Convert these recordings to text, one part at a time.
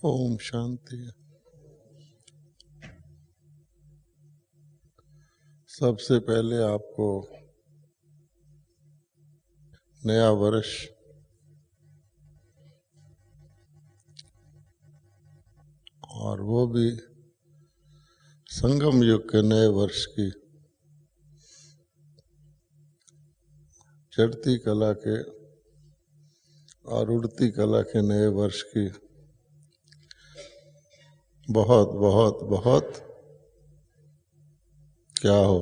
ओम शांति। सबसे पहले आपको नया वर्ष और वो भी संगम युग के नए वर्ष की चढ़ती कला के और उड़ती कला के नए वर्ष की बहुत बहुत बहुत क्या हो,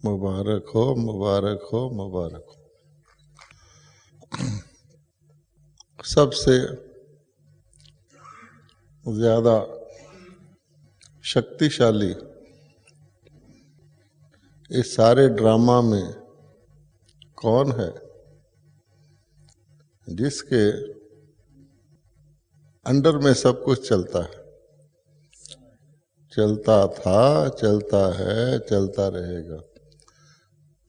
मुबारक हो, मुबारक हो, मुबारक हो। सबसे ज्यादा शक्तिशाली इस सारे ड्रामा में कौन है जिसके अंडर में सब कुछ चलता है, चलता था, चलता है, चलता रहेगा।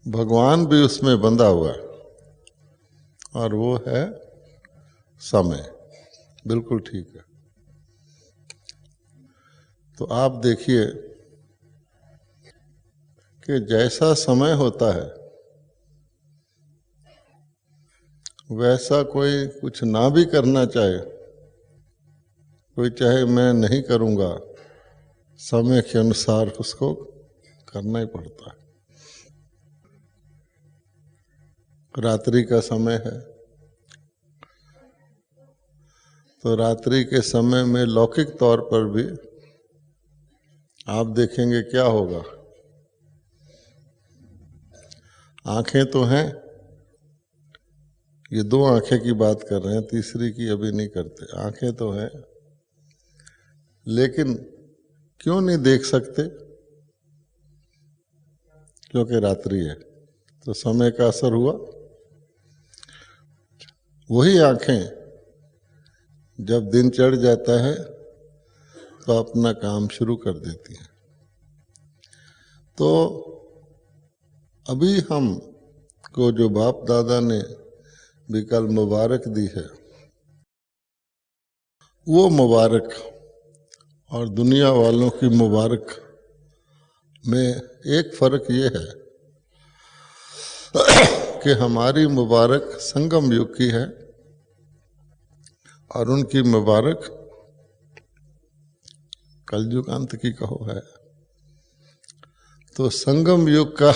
भगवान भी उसमें बंधा हुआ है और वो है समय। बिल्कुल ठीक है। तो आप देखिए कि जैसा समय होता है वैसा कोई कुछ ना भी करना चाहे, कोई चाहे मैं नहीं करूँगा, समय के अनुसार उसको करना ही पड़ता है। रात्रि का समय है तो रात्रि के समय में लौकिक तौर पर भी आप देखेंगे क्या होगा। आंखें तो हैं, ये दो आंखें की बात कर रहे हैं, तीसरी की अभी नहीं करते। आंखें तो हैं लेकिन क्यों नहीं देख सकते? क्योंकि रात्रि है तो समय का असर हुआ। वही आंखें जब दिन चढ़ जाता है तो अपना काम शुरू कर देती हैं। तो अभी हम को जो बाप दादा ने भी कल मुबारक दी है, वो मुबारक और दुनिया वालों की मुबारक में एक फर्क ये है कि हमारी मुबारक संगम युग की है और उनकी मुबारक कलयुग अंत की कहो है। तो संगम युग का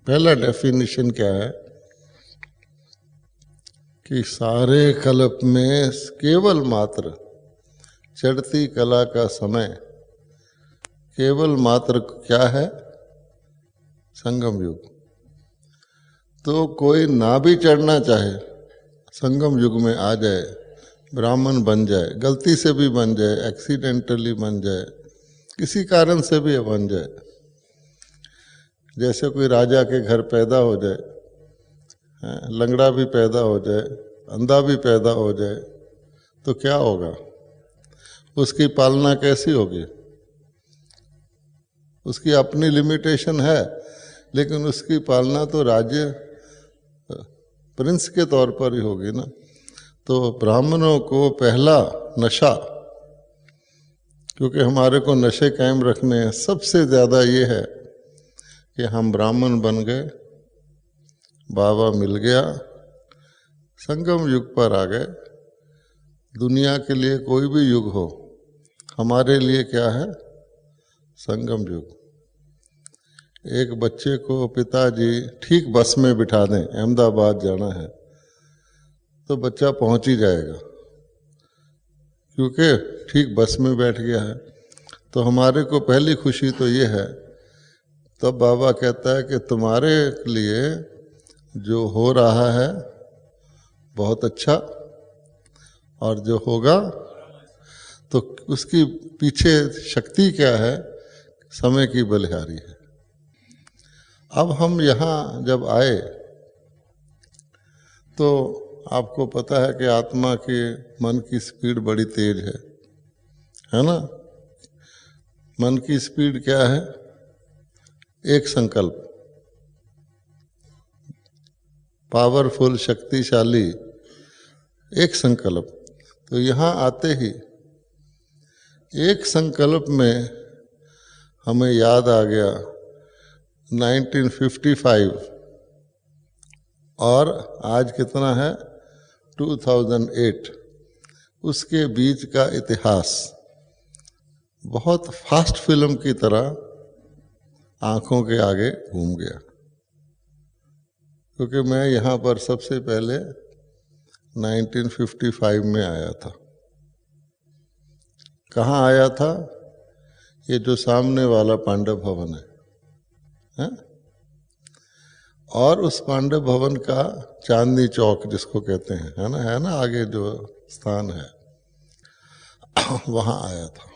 पहला डेफिनेशन क्या है कि सारे कल्प में केवल मात्र चढ़ती कला का समय केवल मात्र क्या है? संगम युग। तो कोई ना भी चढ़ना चाहे, संगम युग में आ जाए, ब्राह्मण बन जाए, गलती से भी बन जाए, एक्सीडेंटली बन जाए, किसी कारण से भी बन जाए, जैसे कोई राजा के घर पैदा हो जाए, लंगड़ा भी पैदा हो जाए, अंधा भी पैदा हो जाए, तो क्या होगा? उसकी पालना कैसी होगी? उसकी अपनी लिमिटेशन है, लेकिन उसकी पालना तो राज्य प्रिंस के तौर पर ही होगी ना। तो ब्राह्मणों को पहला नशा, क्योंकि हमारे को नशे कायम रखने हैं, सबसे ज़्यादा ये है कि हम ब्राह्मण बन गए, बाबा मिल गया, संगम युग पर आ गए। दुनिया के लिए कोई भी युग हो, हमारे लिए क्या है? संगम युग। एक बच्चे को पिताजी ठीक बस में बिठा दें, अहमदाबाद जाना है, तो बच्चा पहुंच ही जाएगा क्योंकि ठीक बस में बैठ गया है। तो हमारे को पहली खुशी तो ये है। तब बाबा कहता है कि तुम्हारे लिए जो हो रहा है बहुत अच्छा, और जो होगा तो उसकी पीछे शक्ति क्या है? समय की बलिहारी है। अब हम यहाँ जब आए तो आपको पता है कि आत्मा के मन की स्पीड बड़ी तेज है ना? मन की स्पीड क्या है? एक संकल्प, पावरफुल, शक्तिशाली एक संकल्प। तो यहाँ आते ही एक संकल्प में हमें याद आ गया 1955 और आज कितना है 2008, उसके बीच का इतिहास बहुत फास्ट फिल्म की तरह आंखों के आगे घूम गया। क्योंकि मैं यहाँ पर सबसे पहले 1955 में आया था। कहाँ आया था? ये जो सामने वाला पांडव भवन है? और उस पांडव भवन का चांदनी चौक जिसको कहते हैं, है ना आगे जो स्थान है, वहाँ आया था।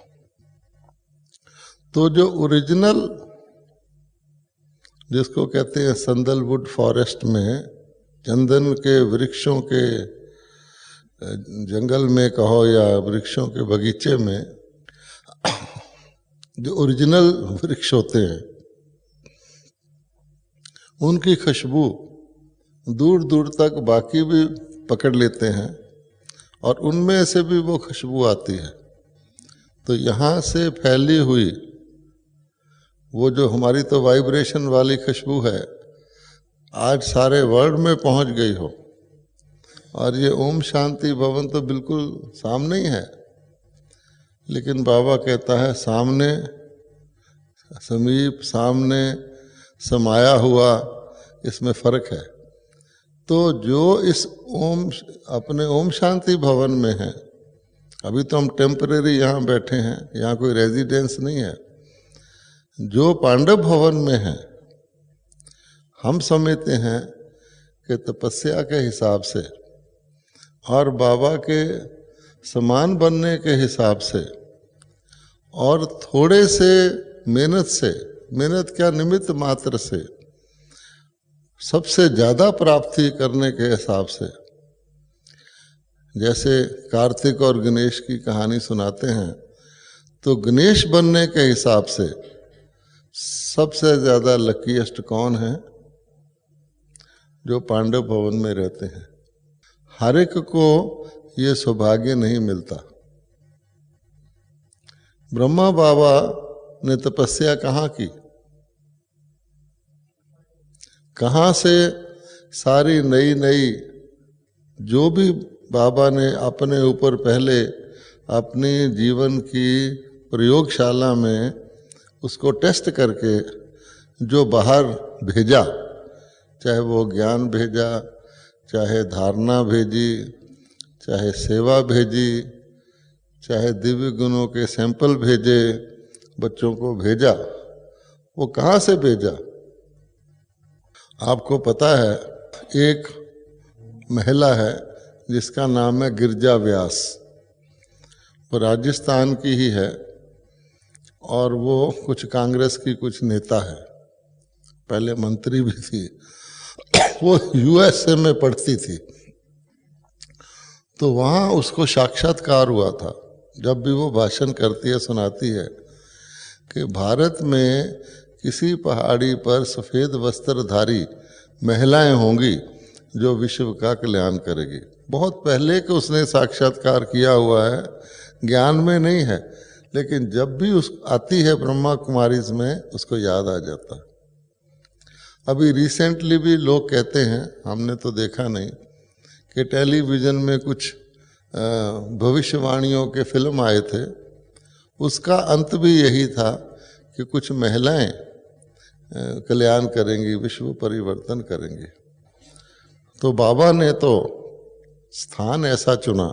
तो जो ओरिजिनल जिसको कहते हैं संदलवुड फॉरेस्ट में, चंदन के वृक्षों के जंगल में कहो या वृक्षों के बगीचे में, जो ओरिजिनल वृक्ष होते हैं उनकी खुशबू दूर दूर तक बाकी भी पकड़ लेते हैं और उनमें से भी वो खुशबू आती है। तो यहाँ से फैली हुई वो जो हमारी तो वाइब्रेशन वाली खुशबू है, आज सारे वर्ल्ड में पहुँच गई हो। और ये ओम शांति भवन तो बिल्कुल सामने ही है, लेकिन बाबा कहता है सामने, समीप, सामने, समाया हुआ, इसमें फर्क है। तो जो इस अपने ओम शांति भवन में है, अभी तो हम टेम्परेरी यहाँ बैठे हैं, यहाँ कोई रेजिडेंस नहीं है। जो पांडव भवन में है, हम समझते हैं कि तपस्या के हिसाब से और बाबा के समान बनने के हिसाब से और थोड़े से मेहनत से, मेहनत क्या निमित्त मात्र से सबसे ज़्यादा प्राप्ति करने के हिसाब से, जैसे कार्तिक और गणेश की कहानी सुनाते हैं, तो गणेश बनने के हिसाब से सबसे ज़्यादा लकीएस्ट कौन है? जो पांडव भवन में रहते हैं। हर एक को ये सौभाग्य नहीं मिलता। ब्रह्मा बाबा ने तपस्या कहाँ की? कहाँ से सारी नई नई जो भी बाबा ने अपने ऊपर पहले अपनी जीवन की प्रयोगशाला में उसको टेस्ट करके जो बाहर भेजा, चाहे वो ज्ञान भेजा, चाहे धारणा भेजी, चाहे सेवा भेजी, चाहे दिव्य गुणों के सैंपल भेजे, बच्चों को भेजा, वो कहाँ से भेजा? आपको पता है एक महिला है जिसका नाम है गिरिजा व्यास, वो राजस्थान की ही है और वो कुछ कांग्रेस की कुछ नेता है, पहले मंत्री भी थी। वो यूएसए में पढ़ती थी। तो वहाँ उसको साक्षात्कार हुआ था। जब भी वो भाषण करती है, सुनाती है कि भारत में किसी पहाड़ी पर सफ़ेद वस्त्रधारी महिलाएं होंगी जो विश्व का कल्याण करेगी। बहुत पहले के उसने साक्षात्कार किया हुआ है, ज्ञान में नहीं है, लेकिन जब भी उस आती है ब्रह्मा कुमारी में उसको याद आ जाता है। अभी रिसेंटली भी लोग कहते हैं, हमने तो देखा नहीं, कि टेलीविज़न में कुछ भविष्यवाणियों के फिल्म आए थे, उसका अंत भी यही था कि कुछ महिलाएं कल्याण करेंगी, विश्व परिवर्तन करेंगी। तो बाबा ने तो स्थान ऐसा चुना,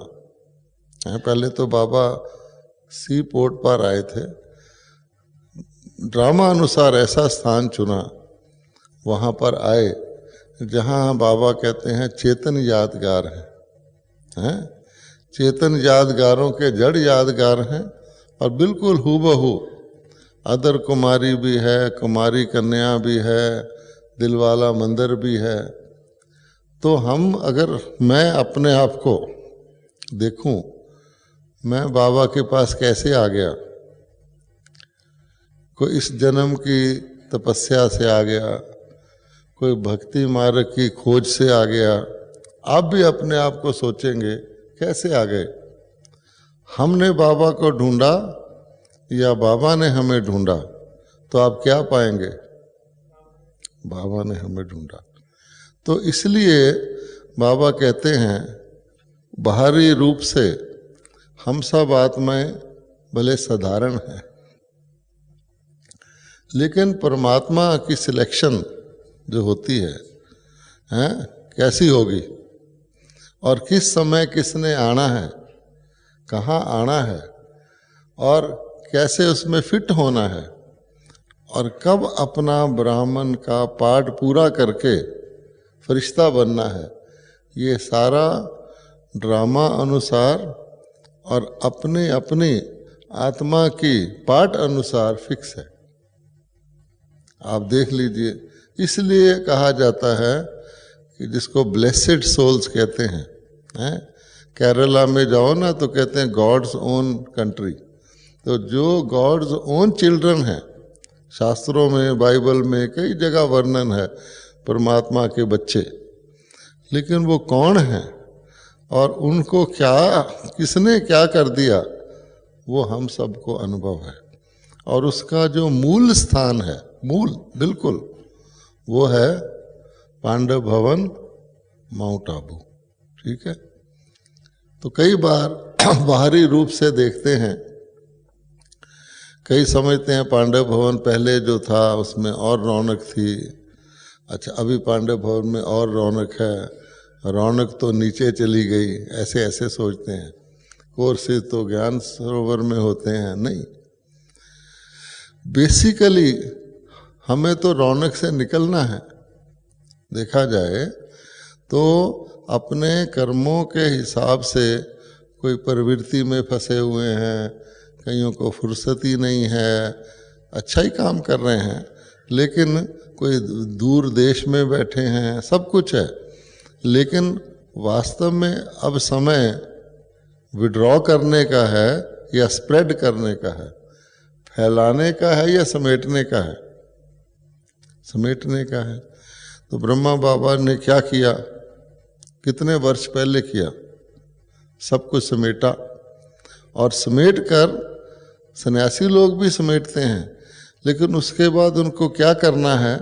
पहले तो बाबा सी पोर्ट पर आए थे, ड्रामा अनुसार ऐसा स्थान चुना, वहाँ पर आए जहाँ बाबा कहते हैं चेतन यादगार हैं, चेतन यादगारों के जड़ यादगार हैं और बिल्कुल हूबहू अदर कुमारी भी है, कुमारी कन्या भी है, दिलवाला मंदिर भी है। तो हम अगर मैं अपने आप को देखूं, मैं बाबा के पास कैसे आ गया, कोई इस जन्म की तपस्या से आ गया, कोई भक्ति मार्ग की खोज से आ गया। आप भी अपने आप को सोचेंगे कैसे आ गए, हमने बाबा को ढूंढा या बाबा ने हमें ढूंढा, तो आप क्या पाएंगे? बाबा ने हमें ढूंढा। तो इसलिए बाबा कहते हैं बाहरी रूप से हम सब आत्माएं भले साधारण हैं, लेकिन परमात्मा की सिलेक्शन जो होती है कैसी होगी, और किस समय किसने आना है, कहाँ आना है, और कैसे उसमें फिट होना है, और कब अपना ब्राह्मण का पाठ पूरा करके फरिश्ता बनना है, ये सारा ड्रामा अनुसार और अपनी अपनी आत्मा की पाठ अनुसार फिक्स है। आप देख लीजिए, इसलिए कहा जाता है कि जिसको ब्लेसेड सोल्स कहते हैं, केरला में जाओ ना तो कहते हैं गॉड्स ओन कंट्री। तो जो गॉड्स ओन चिल्ड्रन हैं, शास्त्रों में, बाइबल में कई जगह वर्णन है परमात्मा के बच्चे, लेकिन वो कौन हैं और उनको क्या, किसने क्या कर दिया, वो हम सबको अनुभव है। और उसका जो मूल स्थान है, मूल बिल्कुल, वो है पांडव भवन, माउंट आबू। ठीक है। तो कई बार बाहरी रूप से देखते हैं, कई समझते हैं पांडव भवन पहले जो था उसमें और रौनक थी, अच्छा अभी पांडव भवन में और रौनक है, रौनक तो नीचे चली गई, ऐसे ऐसे सोचते हैं। कोर्सेज तो ज्ञान सरोवर में होते हैं, नहीं, बेसिकली हमें तो रौनक से निकलना है। देखा जाए तो अपने कर्मों के हिसाब से कोई प्रवृत्ति में फंसे हुए हैं, कईयों को फुर्सत ही नहीं है, अच्छा ही काम कर रहे हैं, लेकिन कोई दूर देश में बैठे हैं, सब कुछ है, लेकिन वास्तव में अब समय विड्रॉ करने का है या स्प्रेड करने का है, फैलाने का है या समेटने का है? समेटने का है। तो ब्रह्मा बाबा ने क्या किया, कितने वर्ष पहले किया, सब कुछ समेटा। और समेट कर सन्यासी लोग भी समेटते हैं, लेकिन उसके बाद उनको क्या करना है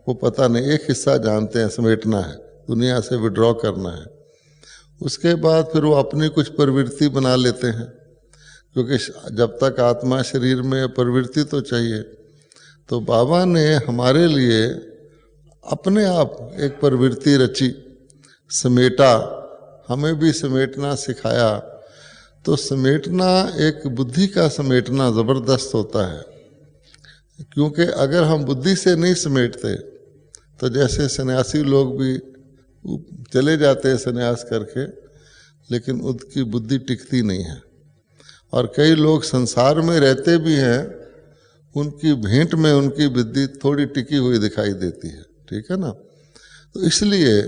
वो पता नहीं। एक हिस्सा जानते हैं समेटना है, दुनिया से विड्रॉ करना है, उसके बाद फिर वो अपनी कुछ प्रवृत्ति बना लेते हैं, क्योंकि जब तक आत्मा शरीर में प्रवृत्ति तो चाहिए। तो बाबा ने हमारे लिए अपने आप एक प्रवृत्ति रची, समेटा, हमें भी समेटना सिखाया। तो समेटना एक बुद्धि का समेटना ज़बरदस्त होता है, क्योंकि अगर हम बुद्धि से नहीं समेटते तो जैसे सन्यासी लोग भी चले जाते हैं सन्यास करके, लेकिन उनकी बुद्धि टिकती नहीं है। और कई लोग संसार में रहते भी हैं, उनकी भेंट में उनकी बुद्धि थोड़ी टिकी हुई दिखाई देती है। ठीक है ना। तो इसलिए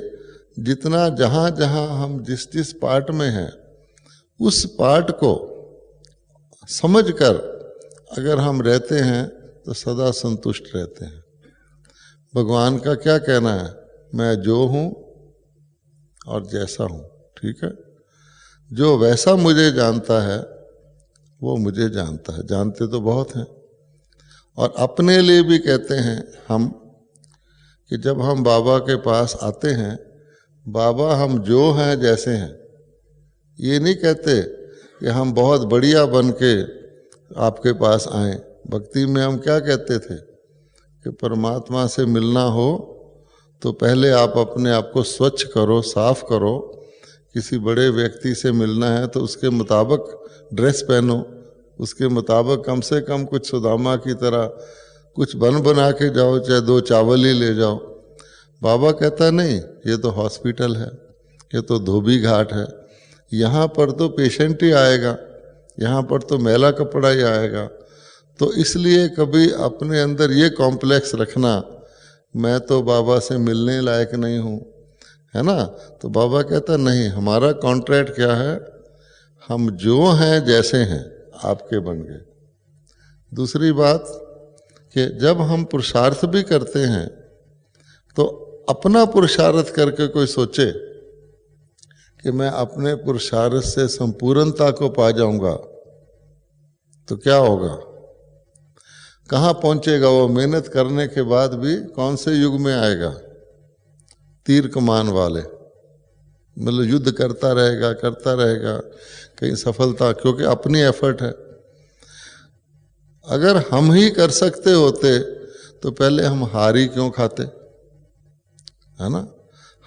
जितना जहाँ जहाँ हम जिस जिस पार्ट में हैं, उस पार्ट को समझकर अगर हम रहते हैं तो सदा संतुष्ट रहते हैं। भगवान का क्या कहना है, मैं जो हूँ और जैसा हूँ। ठीक है। जो वैसा मुझे जानता है वो मुझे जानता है, जानते तो बहुत हैं। और अपने लिए भी कहते हैं हम कि जब हम बाबा के पास आते हैं, बाबा हम जो हैं जैसे हैं, ये नहीं कहते कि हम बहुत बढ़िया बन के आपके पास आएं। भक्ति में हम क्या कहते थे कि परमात्मा से मिलना हो तो पहले आप अपने आप को स्वच्छ करो, साफ करो। किसी बड़े व्यक्ति से मिलना है तो उसके मुताबिक ड्रेस पहनो, उसके मुताबिक कम से कम कुछ सुदामा की तरह कुछ बना के जाओ, चाहे 2 चावल ही ले जाओ। बाबा कहता नहीं, ये तो हॉस्पिटल है, ये तो धोबी घाट है, यहाँ पर तो पेशेंट ही आएगा, यहाँ पर तो मैला कपड़ा ही आएगा। तो इसलिए कभी अपने अंदर ये कॉम्प्लेक्स रखना, मैं तो बाबा से मिलने लायक नहीं हूँ, है ना। तो बाबा कहता नहीं, हमारा कॉन्ट्रैक्ट क्या है, हम जो हैं जैसे हैं आपके बन गए। दूसरी बात कि जब हम पुरुषार्थ भी करते हैं तो अपना पुरुषार्थ करके कोई सोचे कि मैं अपने पुरुषार्थ से संपूर्णता को पा जाऊंगा तो क्या होगा, कहाँ पहुंचेगा वो? मेहनत करने के बाद भी कौन से युग में आएगा? तीर कमान वाले, मतलब युद्ध करता रहेगा कहीं सफलता, क्योंकि अपनी एफर्ट है। अगर हम ही कर सकते होते तो पहले हम हार ही क्यों खाते, है ना?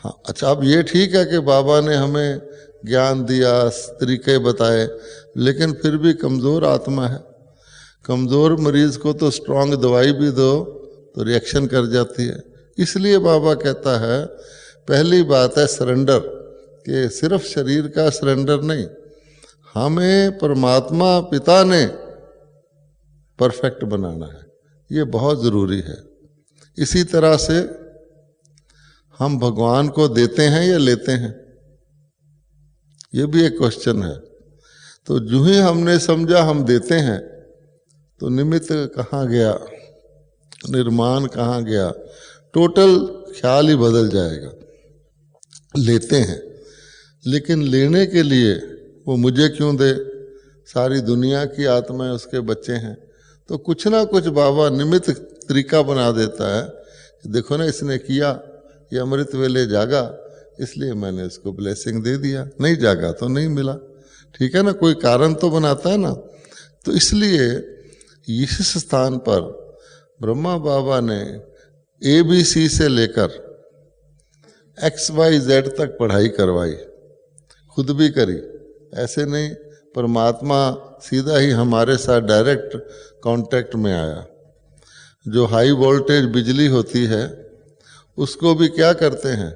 हाँ, अच्छा, अब ये ठीक है कि बाबा ने हमें ज्ञान दिया, तरीके बताए, लेकिन फिर भी कमज़ोर आत्मा है। कमज़ोर मरीज को तो स्ट्रांग दवाई भी दो तो रिएक्शन कर जाती है। इसलिए बाबा कहता है पहली बात है सरेंडर, कि सिर्फ शरीर का सरेंडर नहीं, हमें परमात्मा पिता ने परफेक्ट बनाना है, ये बहुत ज़रूरी है। इसी तरह से हम भगवान को देते हैं या लेते हैं, ये भी एक क्वेश्चन है। तो जो ही हमने समझा हम देते हैं तो निमित्त कहाँ गया, निर्माण कहाँ गया, टोटल ख्याल ही बदल जाएगा। लेते हैं, लेकिन लेने के लिए वो मुझे क्यों दे? सारी दुनिया की आत्माएं उसके बच्चे हैं। तो कुछ ना कुछ बाबा निमित्त तरीका बना देता है कि देखो ना, इसने किया, ये अमृत वेले जागा, इसलिए मैंने इसको ब्लेसिंग दे दिया। नहीं जागा तो नहीं मिला, ठीक है ना? कोई कारण तो बनाता है ना। तो इसलिए इस स्थान पर ब्रह्मा बाबा ने ABC से लेकर XYZ तक पढ़ाई करवाई, खुद भी करी। ऐसे नहीं, परमात्मा सीधा ही हमारे साथ डायरेक्ट कांटेक्ट में आया। जो हाई वोल्टेज बिजली होती है उसको भी क्या करते हैं,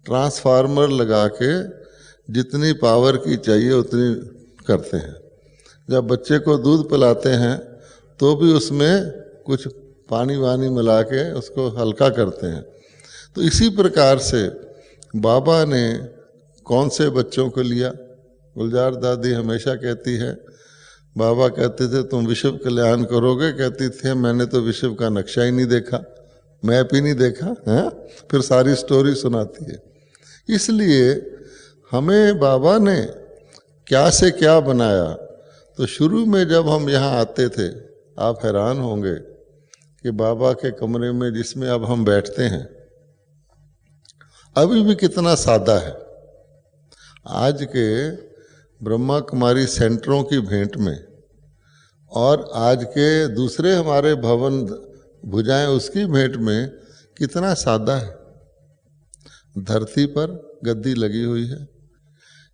ट्रांसफार्मर लगा के जितनी पावर की चाहिए उतनी करते हैं। जब बच्चे को दूध पिलाते हैं तो भी उसमें कुछ पानी वानी मिला के उसको हल्का करते हैं। तो इसी प्रकार से बाबा ने कौन से बच्चों को लिया? गुलजार दादी हमेशा कहती है, बाबा कहते थे तुम विश्व कल्याण करोगे, कहती थी मैंने तो विश्व का नक्शा ही नहीं देखा, मैप ही नहीं देखा है। फिर सारी स्टोरी सुनाती है। इसलिए हमें बाबा ने क्या से क्या बनाया। तो शुरू में जब हम यहाँ आते थे, आप हैरान होंगे कि बाबा के कमरे में जिसमें अब हम बैठते हैं अभी भी कितना सादा है। आज के ब्रह्मा कुमारी सेंटरों की भेंट में और आज के दूसरे हमारे भवन भुजाएं उसकी भेंट में कितना सादा है। धरती पर गद्दी लगी हुई है,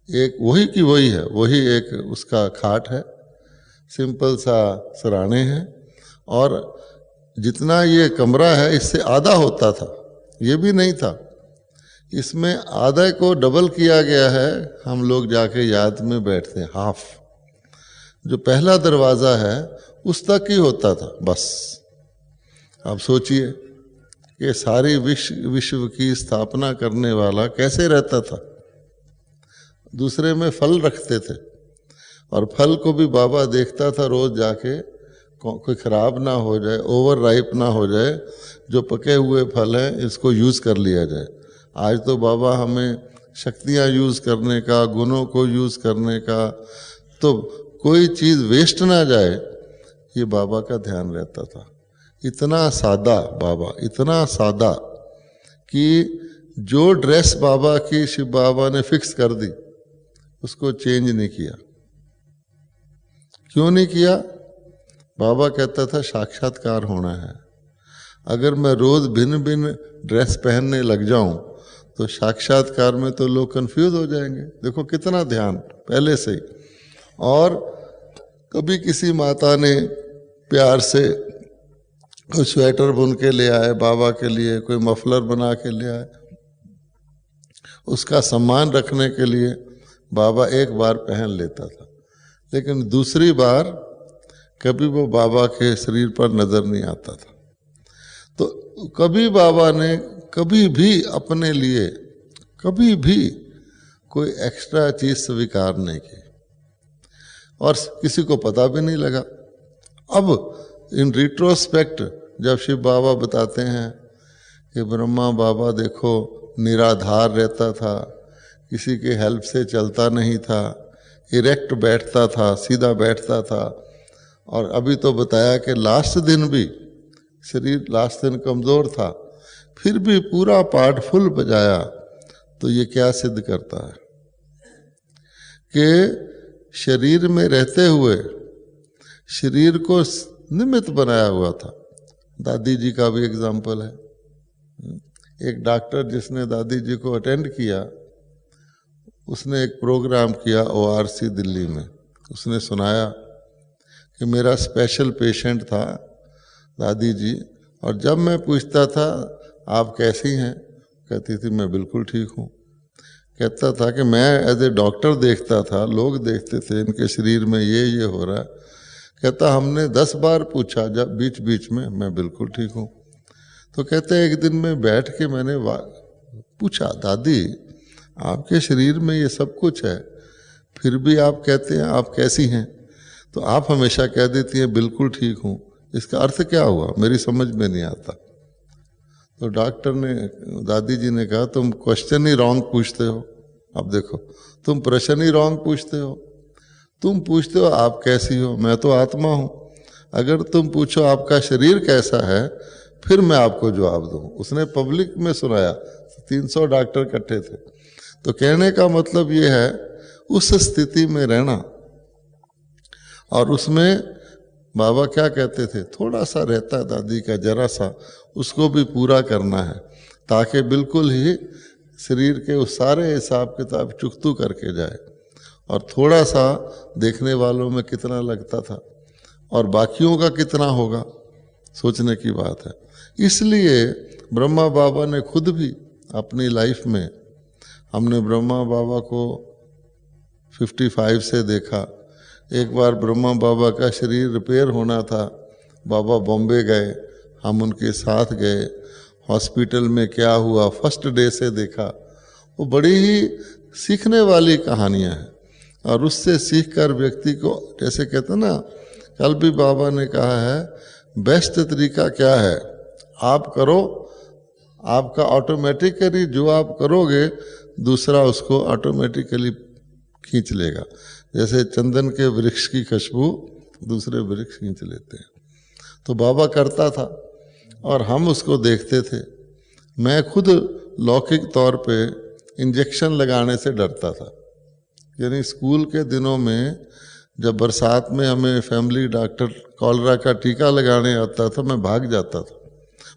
एक वही की वही है, वही एक उसका खाट है, सिंपल सा सराहने हैं। और जितना ये कमरा है इससे आधा होता था, ये भी नहीं था, इसमें आधा को डबल किया गया है। हम लोग जाके याद में बैठते हैं, हाफ। जो पहला दरवाज़ा है उस तक ही होता था बस। आप सोचिए कि सारी विश्व की स्थापना करने वाला कैसे रहता था। दूसरे में फल रखते थे और फल को भी बाबा देखता था रोज जाके, कोई ख़राब ना हो जाए, ओवर राइप ना हो जाए, जो पके हुए फल हैं इसको यूज़ कर लिया जाए। आज तो बाबा हमें शक्तियाँ यूज़ करने का, गुणों को यूज़ करने का, तो कोई चीज़ वेस्ट ना जाए, ये बाबा का ध्यान रहता था। इतना सादा बाबा, इतना सादा कि जो ड्रेस बाबा की शिव बाबा ने फिक्स कर दी उसको चेंज नहीं किया। क्यों नहीं किया? बाबा कहता था साक्षात्कार होना है। अगर मैं रोज़ भिन्न भिन्न ड्रेस पहनने लग जाऊं तो साक्षात्कार में तो लोग कंफ्यूज हो जाएंगे। देखो कितना ध्यान पहले से ही। और कभी किसी माता ने प्यार से कोई स्वेटर बुन के ले आए बाबा के लिए, कोई मफलर बना के ले आए, उसका सम्मान रखने के लिए बाबा एक बार पहन लेता था, लेकिन दूसरी बार कभी वो बाबा के शरीर पर नजर नहीं आता था। तो कभी बाबा ने कभी भी अपने लिए कभी भी कोई एक्स्ट्रा चीज स्वीकार नहीं की और किसी को पता भी नहीं लगा। अब इन रिट्रोस्पेक्ट जब शिव बाबा बताते हैं कि ब्रह्मा बाबा देखो निराधार रहता था, किसी के हेल्प से चलता नहीं था, इरेक्ट बैठता था, सीधा बैठता था। और अभी तो बताया कि लास्ट दिन भी शरीर लास्ट दिन कमज़ोर था, फिर भी पूरा पार्ट फुल बजाया। तो ये क्या सिद्ध करता है कि शरीर में रहते हुए शरीर को निमित्त बनाया हुआ था। दादी जी का भी एग्जाम्पल है। एक डॉक्टर जिसने दादी जी को अटेंड किया, उसने एक प्रोग्राम किया ORC दिल्ली में। उसने सुनाया कि मेरा स्पेशल पेशेंट था दादी जी, और जब मैं पूछता था आप कैसी हैं, कहती थी मैं बिल्कुल ठीक हूँ। कहता था कि मैं एज ए डॉक्टर देखता था, लोग देखते थे इनके शरीर में ये हो रहा है। कहता हमने 10 बार पूछा जब बीच बीच में, मैं बिल्कुल ठीक हूँ। तो कहते एक दिन में बैठ के मैंने पूछा, दादी आपके शरीर में ये सब कुछ है, फिर भी आप कहते हैं आप कैसी हैं? तो आप हमेशा कह देती हैं बिल्कुल ठीक हूँ, इसका अर्थ क्या हुआ? मेरी समझ में नहीं आता। तो डॉक्टर ने, दादी जी ने कहा तुम क्वेश्चन ही रॉन्ग पूछते हो। अब देखो, तुम प्रश्न ही रॉन्ग पूछते हो। तुम पूछते हो आप कैसी हो, मैं तो आत्मा हूँ। अगर तुम पूछो आपका शरीर कैसा है, फिर मैं आपको जवाब दूँ। उसने पब्लिक में सुनाया, 300 डॉक्टर इकट्ठे थे। तो कहने का मतलब ये है उस स्थिति में रहना। और उसमें बाबा क्या कहते थे, थोड़ा सा रहता है दादी का, जरा सा, उसको भी पूरा करना है, ताकि बिल्कुल ही शरीर के उस सारे हिसाब किताब चुकतू करके जाए। और थोड़ा सा देखने वालों में कितना लगता था और बाकियों का कितना होगा, सोचने की बात है। इसलिए ब्रह्मा बाबा ने खुद भी अपनी लाइफ में, हमने ब्रह्मा बाबा को 55 से देखा। एक बार ब्रह्मा बाबा का शरीर रिपेयर होना था, बाबा बॉम्बे गए, हम उनके साथ गए। हॉस्पिटल में क्या हुआ फर्स्ट डे से देखा। वो बड़ी ही सीखने वाली कहानियाँ हैं, और उससे सीखकर व्यक्ति को, जैसे कहते हैं ना, कल भी बाबा ने कहा है बेस्ट तरीका क्या है, आप करो, आपका ऑटोमेटिकली जो आप करोगे दूसरा उसको ऑटोमेटिकली खींच लेगा। जैसे चंदन के वृक्ष की खुशबू दूसरे वृक्ष खींच लेते हैं। तो बाबा करता था और हम उसको देखते थे। मैं खुद लौकिक तौर पे इंजेक्शन लगाने से डरता था। यानी स्कूल के दिनों में जब बरसात में हमें फैमिली डॉक्टर कॉलरा का टीका लगाने आता था, मैं भाग जाता था।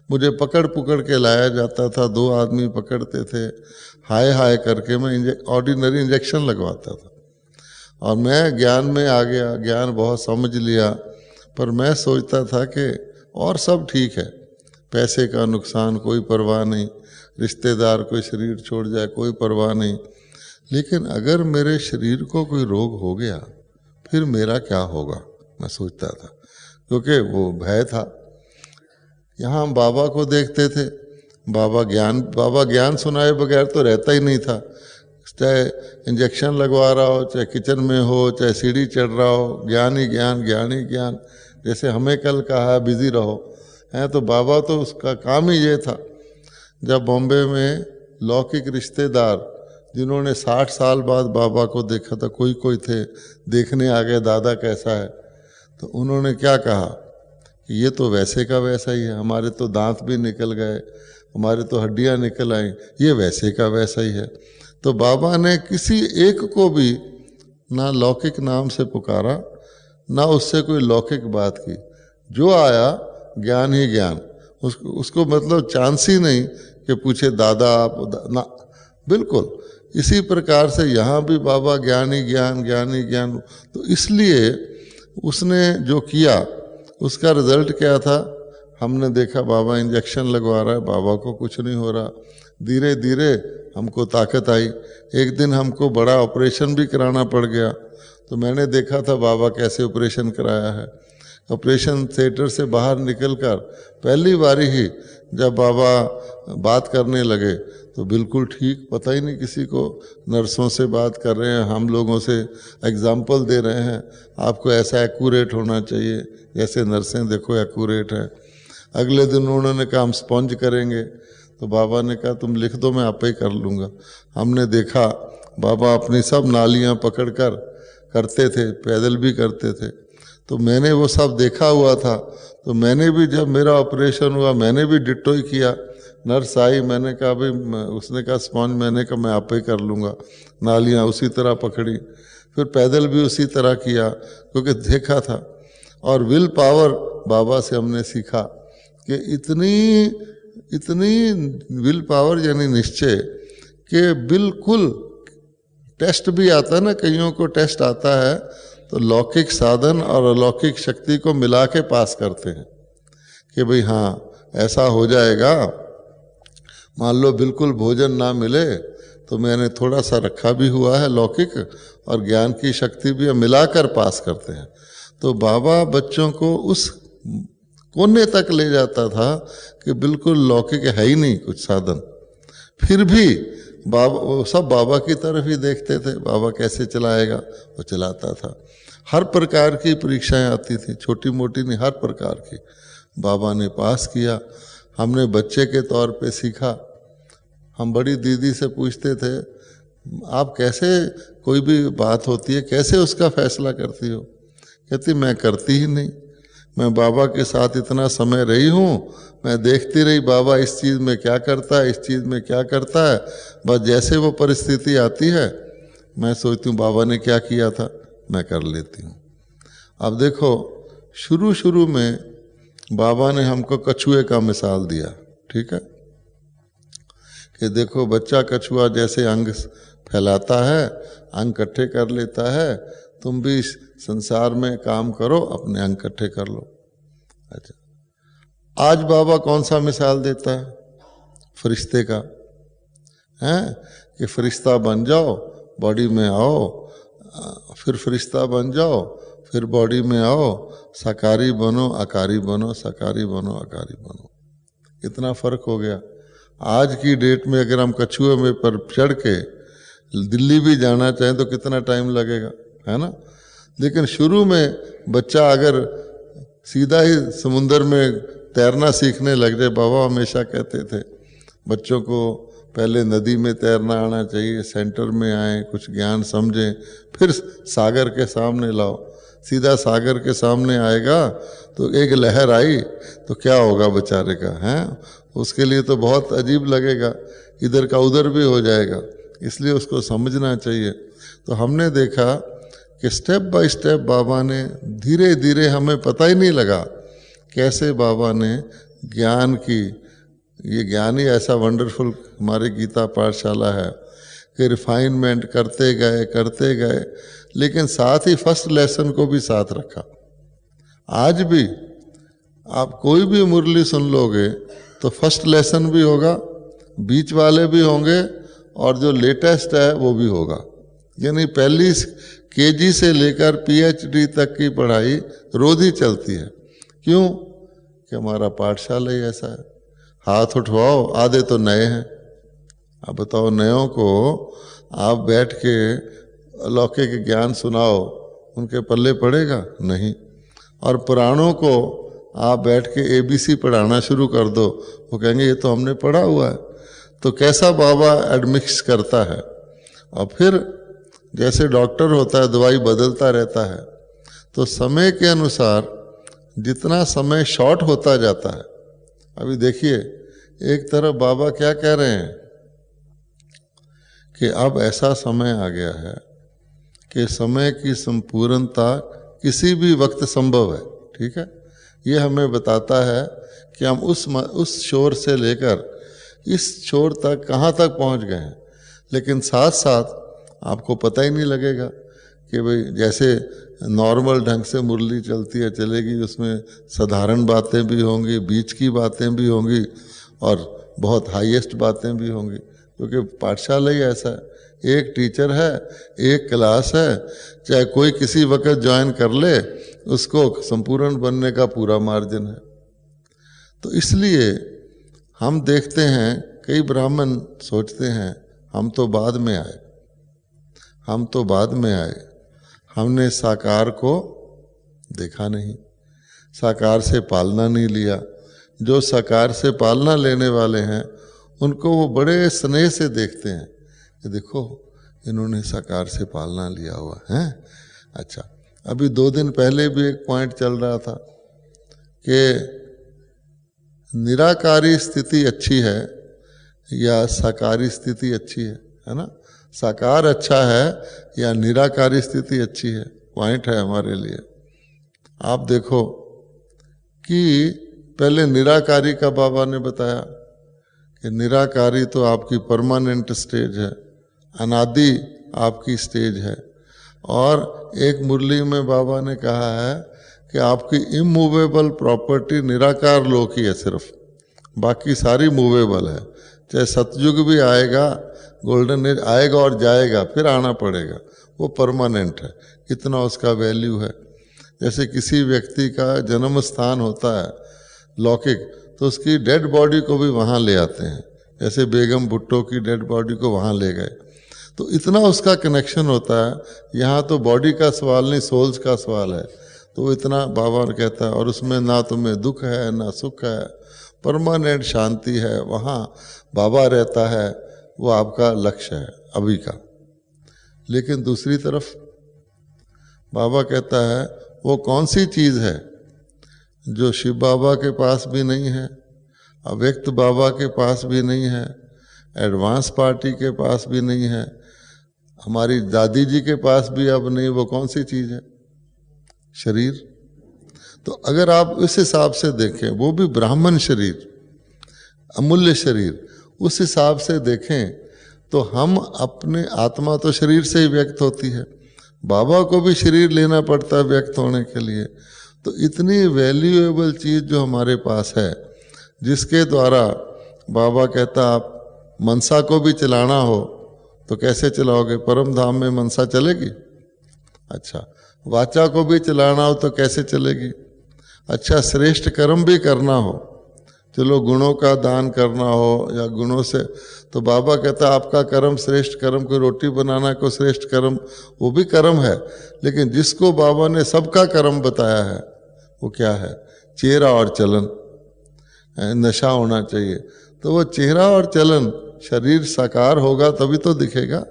मुझे पकड़ पुकड़ के लाया जाता था, 2 आदमी पकड़ते थे, हाय हाय करके मैं ऑर्डिनरी इंजेक्शन लगवाता था। और मैं ज्ञान में आ गया, ज्ञान बहुत समझ लिया, पर मैं सोचता था कि और सब ठीक है, पैसे का नुकसान कोई परवाह नहीं, रिश्तेदार कोई शरीर छोड़ जाए कोई परवाह नहीं, लेकिन अगर मेरे शरीर को कोई रोग हो गया फिर मेरा क्या होगा, मैं सोचता था, क्योंकि वो भय था। यहाँ हम बाबा को देखते थे, बाबा ज्ञान सुनाए बगैर तो रहता ही नहीं था। चाहे इंजेक्शन लगवा रहा हो, चाहे किचन में हो, चाहे सीढ़ी चढ़ रहा हो, ज्ञान ही ज्ञान, ज्ञान ही ज्ञान। जैसे हमें कल कहा बिजी रहो, हैं तो बाबा तो उसका काम ही ये था। जब बॉम्बे में लौकिक रिश्तेदार जिन्होंने 60 साल बाद बाबा को देखा था, कोई थे, देखने आ गए दादा कैसा है, तो उन्होंने क्या कहा कि ये तो वैसे का वैसा ही है, हमारे तो दांत भी निकल गए, हमारे तो हड्डियां निकल आई, ये वैसे का वैसा ही है। तो बाबा ने किसी एक को भी ना लौकिक नाम से पुकारा, ना उससे कोई लौकिक बात की। जो आया ज्ञान ही ज्ञान, उसको मतलब चांस ही नहीं कि पूछे दादा आप ना, बिल्कुल। इसी प्रकार से यहाँ भी बाबा ज्ञान ही ज्ञान, ज्ञान ही ज्ञान। तो इसलिए उसने जो किया उसका रिजल्ट क्या था, हमने देखा बाबा इंजेक्शन लगवा रहा है, बाबा को कुछ नहीं हो रहा। धीरे धीरे हमको ताकत आई। एक दिन हमको बड़ा ऑपरेशन भी कराना पड़ गया, तो मैंने देखा था बाबा कैसे ऑपरेशन कराया है। ऑपरेशन थिएटर से बाहर निकलकर पहली बारी ही जब बाबा बात करने लगे तो बिल्कुल ठीक, पता ही नहीं किसी को, नर्सों से बात कर रहे हैं, हम लोगों से एग्जाम्पल दे रहे हैं, आपको ऐसा एक्यूरेट होना चाहिए, जैसे नर्सें देखो एक्यूरेट हैं। अगले दिन उन्होंने कहा हम स्पॉन्ज करेंगे, तो बाबा ने कहा तुम लिख दो मैं आपे ही कर लूँगा। हमने देखा बाबा अपनी सब नालियां पकड़कर करते थे, पैदल भी करते थे। तो मैंने वो सब देखा हुआ था। तो मैंने भी जब मेरा ऑपरेशन हुआ मैंने भी डिट्टो ही किया। नर्स आई, मैंने कहा भाई, उसने कहा स्पॉन्ज, मैंने कहा मैं आप ही कर लूँगा। नालियाँ उसी तरह पकड़ी, फिर पैदल भी उसी तरह किया क्योंकि देखा था। और विल पावर बाबा से हमने सीखा कि इतनी विल पावर यानी निश्चय कि बिल्कुल टेस्ट भी आता है ना, कईयों को टेस्ट आता है तो लौकिक साधन और अलौकिक शक्ति को मिला के पास करते हैं कि भाई हाँ ऐसा हो जाएगा। मान लो बिल्कुल भोजन ना मिले तो मैंने थोड़ा सा रखा भी हुआ है लौकिक और ज्ञान की शक्ति भी मिलाकर पास करते हैं। तो बाबा बच्चों को उस कोने तक ले जाता था कि बिल्कुल लौकिक है ही नहीं कुछ साधन, फिर भी बाबा वो सब बाबा की तरफ ही देखते थे, बाबा कैसे चलाएगा वो चलाता था। हर प्रकार की परीक्षाएं आती थी, छोटी मोटी नहीं, हर प्रकार की बाबा ने पास किया। हमने बच्चे के तौर पे सीखा। हम बड़ी दीदी से पूछते थे, आप कैसे, कोई भी बात होती है कैसे उसका फैसला करती हो? कहती मैं करती ही नहीं, मैं बाबा के साथ इतना समय रही हूँ, मैं देखती रही बाबा इस चीज़ में क्या करता है, इस चीज़ में क्या करता है। बस जैसे वो परिस्थिति आती है मैं सोचती हूँ बाबा ने क्या किया था, मैं कर लेती हूँ। अब देखो शुरू में बाबा ने हमको कछुए का मिसाल दिया, ठीक है, कि देखो बच्चा कछुआ जैसे अंग फैलाता है, अंग इकट्ठे कर लेता है, तुम भी इस संसार में काम करो, अपने अंग इकट्ठे कर लो। अच्छा, आज बाबा कौन सा मिसाल देता है? फरिश्ते का, हैं कि फरिश्ता बन जाओ, बॉडी में आओ, फिर फरिश्ता बन जाओ, फिर बॉडी में आओ, साकारी बनो, आकारी बनो, साकारी बनो, आकारी बनो। इतना फर्क हो गया। आज की डेट में अगर हम कछुए में पर चढ़ के दिल्ली भी जाना चाहें तो कितना टाइम लगेगा, है ना? लेकिन शुरू में बच्चा अगर सीधा ही समुंदर में तैरना सीखने लग जाए, बाबा हमेशा कहते थे बच्चों को पहले नदी में तैरना आना चाहिए, सेंटर में आए, कुछ ज्ञान समझें, फिर सागर के सामने लाओ। सीधा सागर के सामने आएगा तो एक लहर आई तो क्या होगा बेचारे का, हैं? उसके लिए तो बहुत अजीब लगेगा, इधर का उधर भी हो जाएगा, इसलिए उसको समझना चाहिए। तो हमने देखा कि स्टेप बाय स्टेप बाबा ने धीरे धीरे, हमें पता ही नहीं लगा कैसे बाबा ने ज्ञान की, ये ज्ञान ही ऐसा वंडरफुल हमारे गीता पाठशाला है कि रिफाइनमेंट करते गए, लेकिन साथ ही फर्स्ट लेसन को भी साथ रखा। आज भी आप कोई भी मुरली सुन लोगे तो फर्स्ट लेसन भी होगा, बीच वाले भी होंगे और जो लेटेस्ट है वो भी होगा। यानी पहली केजी से लेकर पीएचडी तक की पढ़ाई रोज ही चलती है। क्यों? कि हमारा पाठशाला ही ऐसा है। हाथ उठवाओ, आधे तो नए हैं। अब बताओ, नयों को आप बैठ के अलौकिक ज्ञान सुनाओ, उनके पल्ले पड़ेगा? नहीं। और पुराणों को आप बैठ के एबीसी पढ़ाना शुरू कर दो, वो कहेंगे ये तो हमने पढ़ा हुआ है। तो कैसा बाबा एडमिक्स करता है। और फिर जैसे डॉक्टर होता है, दवाई बदलता रहता है, तो समय के अनुसार जितना समय शॉर्ट होता जाता है। अभी देखिए, एक तरफ बाबा क्या कह रहे हैं कि अब ऐसा समय आ गया है कि समय की संपूर्णता किसी भी वक्त संभव है, ठीक है। ये हमें बताता है कि हम उस छोर से लेकर इस छोर तक कहाँ तक पहुँच गए हैं। लेकिन साथ साथ आपको पता ही नहीं लगेगा कि भाई जैसे नॉर्मल ढंग से मुरली चलती है, चलेगी, उसमें साधारण बातें भी होंगी, बीच की बातें भी होंगी और बहुत हाईएस्ट बातें भी होंगी, क्योंकि पाठशाला ही ऐसा है। एक टीचर है, एक क्लास है, चाहे कोई किसी वक्त ज्वाइन कर ले, उसको संपूर्ण बनने का पूरा मार्जिन है। तो इसलिए हम देखते हैं कई ब्राह्मण सोचते हैं हम तो बाद में आए, हम तो बाद में आए, हमने साकार को देखा नहीं, साकार से पालना नहीं लिया। जो साकार से पालना लेने वाले हैं उनको वो बड़े स्नेह से देखते हैं कि देखो इन्होंने साकार से पालना लिया हुआ है। अच्छा, अभी 2 दिन पहले भी एक पॉइंट चल रहा था कि निराकारी स्थिति अच्छी है या साकारी स्थिति अच्छी है ना? साकार अच्छा है या निराकारी स्थिति अच्छी है, पॉइंट है हमारे लिए। आप देखो कि पहले निराकारी का बाबा ने बताया कि निराकारी तो आपकी परमानेंट स्टेज है, अनादि आपकी स्टेज है। और एक मुरली में बाबा ने कहा है कि आपकी इमूवेबल प्रॉपर्टी निराकार लोक ही है सिर्फ, बाकी सारी मूवेबल है। चाहे सतयुग भी आएगा, गोल्डन एज आएगा और जाएगा, फिर आना पड़ेगा, वो परमानेंट है। इतना उसका वैल्यू है। जैसे किसी व्यक्ति का जन्म स्थान होता है लौकिक, तो उसकी डेड बॉडी को भी वहाँ ले आते हैं। जैसे बेगम भुट्टो की डेड बॉडी को वहाँ ले गए, तो इतना उसका कनेक्शन होता है। यहाँ तो बॉडी का सवाल नहीं, सोल्स का सवाल है। तो इतना बाबा कहता है, और उसमें ना तुम्हें दुख है ना सुख है, परमानेंट शांति है, वहाँ बाबा रहता है, वो आपका लक्ष्य है अभी का। लेकिन दूसरी तरफ बाबा कहता है वो कौन सी चीज़ है जो शिव बाबा के पास भी नहीं है, अव्यक्त बाबा के पास भी नहीं है, एडवांस पार्टी के पास भी नहीं है, हमारी दादी जी के पास भी अब नहीं। वो कौन सी चीज़ है? शरीर। तो अगर आप इस हिसाब से देखें, वो भी ब्राह्मण शरीर, अमूल्य शरीर, उस हिसाब से देखें तो हम अपने आत्मा तो शरीर से ही व्यक्त होती है, बाबा को भी शरीर लेना पड़ता है व्यक्त होने के लिए। तो इतनी वैल्यूएबल चीज़ जो हमारे पास है, जिसके द्वारा बाबा कहता आप मनसा को भी चलाना हो तो कैसे चलाओगे? परम धाम में मनसा चलेगी? अच्छा, वाचा को भी चलाना हो तो कैसे चलेगी? अच्छा, श्रेष्ठ कर्म भी करना हो, चलो गुणों का दान करना हो या गुणों से, तो बाबा कहता आपका कर्म श्रेष्ठ कर्म, कोई रोटी बनाना को श्रेष्ठ कर्म, वो भी कर्म है। लेकिन जिसको बाबा ने सबका कर्म बताया है वो क्या है? चेहरा और चलन, नशा होना चाहिए। तो वो चेहरा और चलन, शरीर साकार होगा तभी तो दिखेगा।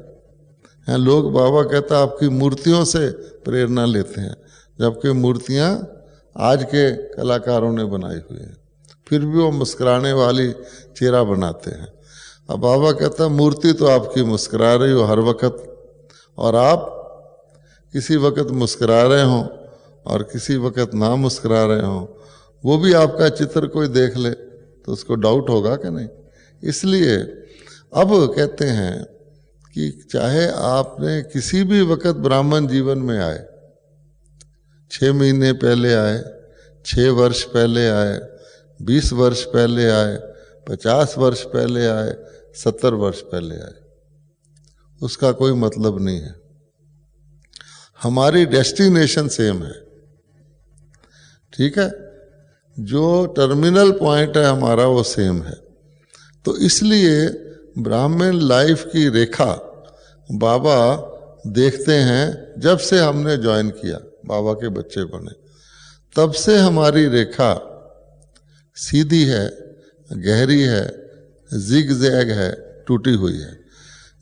लोग बाबा कहता आपकी मूर्तियों से प्रेरणा लेते हैं, जबकि मूर्तियाँ आज के कलाकारों ने बनाई हुई हैं, फिर भी वो मुस्कुराने वाली चेहरा बनाते हैं। अब बाबा कहता मूर्ति तो आपकी मुस्कुरा रही हो हर वक्त, और आप किसी वक्त मुस्कुरा रहे हो और किसी वक्त ना मुस्कुरा रहे हो, वो भी आपका चित्र कोई देख ले तो उसको डाउट होगा कि नहीं। इसलिए अब कहते हैं कि चाहे आपने किसी भी वक्त ब्राह्मण जीवन में आए, 6 महीने पहले आए, 6 वर्ष पहले आए, 20 वर्ष पहले आए, 50 वर्ष पहले आए, 70 वर्ष पहले आए, उसका कोई मतलब नहीं है। हमारी डेस्टिनेशन सेम है, ठीक है, जो टर्मिनल पॉइंट है हमारा वो सेम है। तो इसलिए ब्राह्मण लाइफ की रेखा बाबा देखते हैं। जब से हमने ज्वाइन किया, बाबा के बच्चे बने, तब से हमारी रेखा सीधी है, गहरी है, जिग जैग है, टूटी हुई है।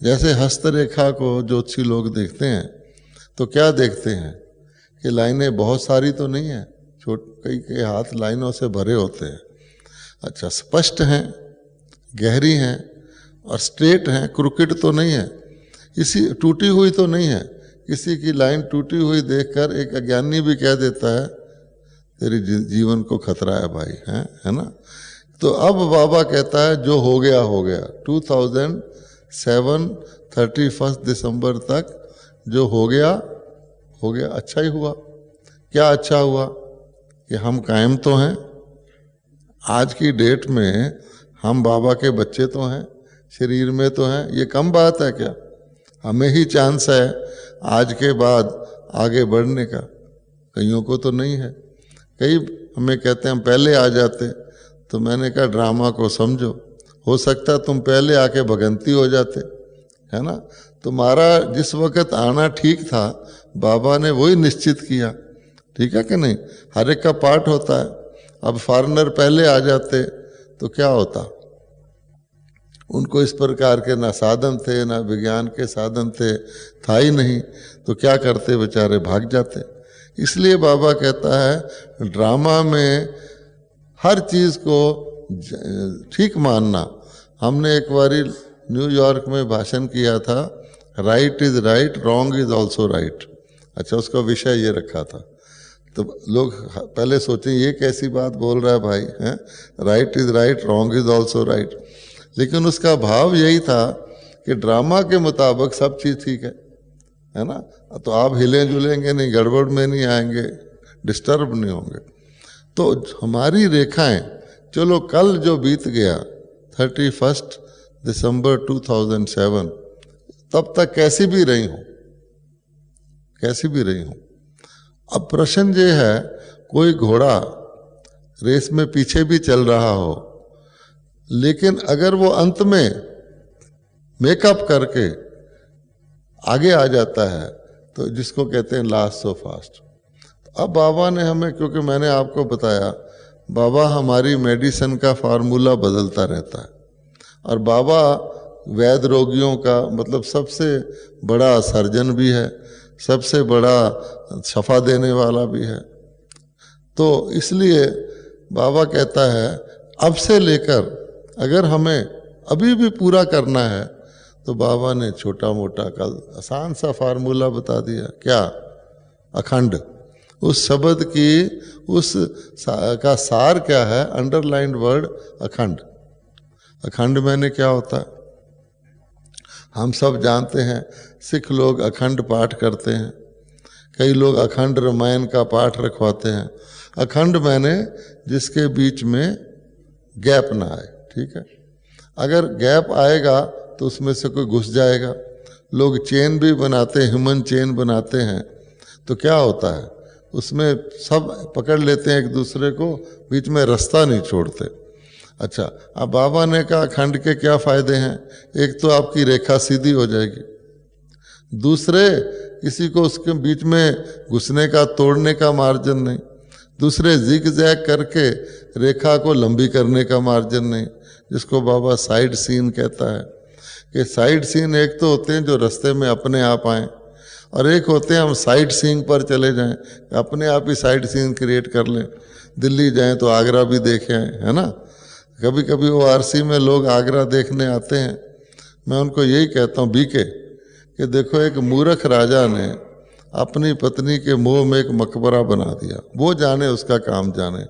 जैसे हस्तरेखा को ज्योतिषी लोग देखते हैं तो क्या देखते हैं कि लाइनें बहुत सारी तो नहीं है, कई कई हाथ लाइनों से भरे होते हैं। अच्छा, स्पष्ट हैं, गहरी हैं और स्ट्रेट हैं, क्रुकेड तो नहीं है, इसी टूटी हुई तो नहीं है। किसी की लाइन टूटी हुई देखकर एक अज्ञानी भी कह देता है तेरी जीवन को खतरा है भाई, है ना। तो अब बाबा कहता है जो हो गया हो गया। 2007 31 दिसंबर तक जो हो गया हो गया, अच्छा ही हुआ। क्या अच्छा हुआ कि हम कायम तो हैं, आज की डेट में हम बाबा के बच्चे तो हैं, शरीर में तो हैं। ये कम बात है क्या? हमें ही चांस है आज के बाद आगे बढ़ने का, कईयों को तो नहीं है। कई हमें कहते हैं हम पहले आ जाते, तो मैंने कहा ड्रामा को समझो, हो सकता है तुम पहले आके भगंती हो जाते, है ना। तुम्हारा जिस वक्त आना ठीक था बाबा ने वही निश्चित किया, ठीक है कि नहीं। हर एक का पार्ट होता है। अब फॉरेनर पहले आ जाते तो क्या होता, उनको इस प्रकार के ना साधन थे, ना विज्ञान के साधन थे, था ही नहीं, तो क्या करते बेचारे, भाग जाते। इसलिए बाबा कहता है ड्रामा में हर चीज़ को ठीक मानना। हमने एक बारी न्यूयॉर्क में भाषण किया था, right is right, wrong is also right. अच्छा, उसका विषय ये रखा था। तो लोग पहले सोचें ये कैसी बात बोल रहा है भाई, हैं, right is right, wrong is also right. लेकिन उसका भाव यही था कि ड्रामा के मुताबिक सब चीज़ ठीक है ना, तो आप हिले जुलेंगे नहीं, गड़बड़ में नहीं आएंगे, डिस्टर्ब नहीं होंगे। तो हमारी रेखाएं, चलो कल जो बीत गया 31 दिसंबर 2007, तब तक कैसी भी रही हूँ, कैसी भी रही हूँ। अब प्रश्न ये है, कोई घोड़ा रेस में पीछे भी चल रहा हो, लेकिन अगर वो अंत में मेकअप करके आगे आ जाता है तो जिसको कहते हैं लास्ट सो फास्ट। अब बाबा ने हमें, क्योंकि मैंने आपको बताया बाबा हमारी मेडिसिन का फार्मूला बदलता रहता है, और बाबा वैद्य रोगियों का मतलब सबसे बड़ा सर्जन भी है, सबसे बड़ा शफा देने वाला भी है। तो इसलिए बाबा कहता है अब से लेकर अगर हमें अभी भी पूरा करना है, तो बाबा ने छोटा मोटा कल आसान सा फार्मूला बता दिया। क्या? अखंड। उस शब्द की का सार क्या है? अंडरलाइंड वर्ड अखंड। अखंड मैंने क्या होता है हम सब जानते हैं। सिख लोग अखंड पाठ करते हैं, कई लोग अखंड रामायण का पाठ रखवाते हैं। अखंड मैंने जिसके बीच में गैप ना आए, ठीक है। अगर गैप आएगा तो उसमें से कोई घुस जाएगा। लोग चेन भी बनाते हैं, ह्यूमन चेन बनाते हैं, तो क्या होता है उसमें सब पकड़ लेते हैं एक दूसरे को, बीच में रास्ता नहीं छोड़ते। अच्छा, अब बाबा ने कहा अखंड के क्या फायदे हैं? एक तो आपकी रेखा सीधी हो जाएगी, दूसरे किसी को उसके बीच में घुसने का, तोड़ने का मार्जिन नहीं, दूसरे जिग जैग करके रेखा को लंबी करने का मार्जिन नहीं, जिसको बाबा साइड सीन कहता है। कि साइड सीन एक तो होते हैं जो रास्ते में अपने आप आए, और एक होते हैं हम साइड सीन पर चले जाएं, अपने आप ही साइड सीन क्रिएट कर लें। दिल्ली जाएं तो आगरा भी देखे आए, है ना। कभी कभी वो आरसी में लोग आगरा देखने आते हैं, मैं उनको यही कहता हूँ बीके कि देखो एक मूर्ख राजा ने अपनी पत्नी के मुंह में एक मकबरा बना दिया, वो जाने, उसका काम जाने।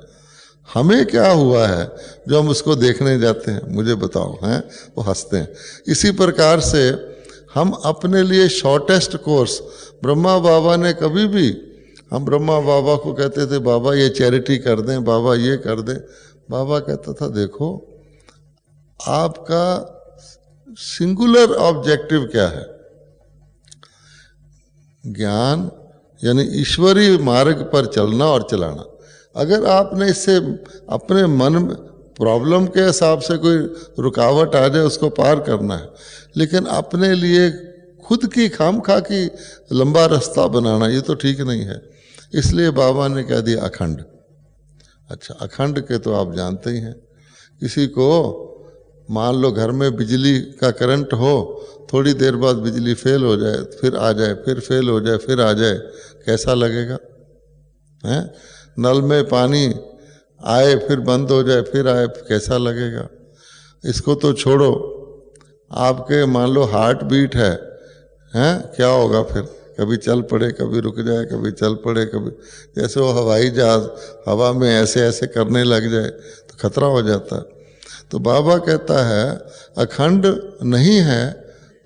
हमें क्या हुआ है जो हम उसको देखने जाते हैं? मुझे बताओ, हैं? वो हंसते हैं। इसी प्रकार से हम अपने लिए शॉर्टेस्ट कोर्स, ब्रह्मा बाबा ने कभी भी, हम ब्रह्मा बाबा को कहते थे बाबा ये चैरिटी कर दें, बाबा ये कर दें। बाबा कहता था देखो आपका सिंगुलर ऑब्जेक्टिव क्या है? ज्ञान यानी ईश्वरीय मार्ग पर चलना और चलाना। अगर आपने इससे अपने मन में प्रॉब्लम के हिसाब से कोई रुकावट आ जाए, उसको पार करना है, लेकिन अपने लिए खुद की खामखा की लंबा रास्ता बनाना ये तो ठीक नहीं है। इसलिए बाबा ने कह दिया अखंड। अच्छा, अखंड के तो आप जानते ही हैं, किसी को मान लो घर में बिजली का करंट हो, थोड़ी देर बाद बिजली फेल हो जाए, फिर आ जाए, फिर फेल हो जाए, फिर आ जाए, कैसा लगेगा? हैं? नल में पानी आए फिर बंद हो जाए, फिर आए, कैसा लगेगा? इसको तो छोड़ो, आपके मान लो हार्ट बीट है, हैं? क्या होगा फिर? कभी चल पड़े, कभी रुक जाए, कभी चल पड़े, कभी जैसे वो हवाई जहाज हवा में ऐसे ऐसे करने लग जाए तो खतरा हो जाता है। तो बाबा कहता है अखंड नहीं है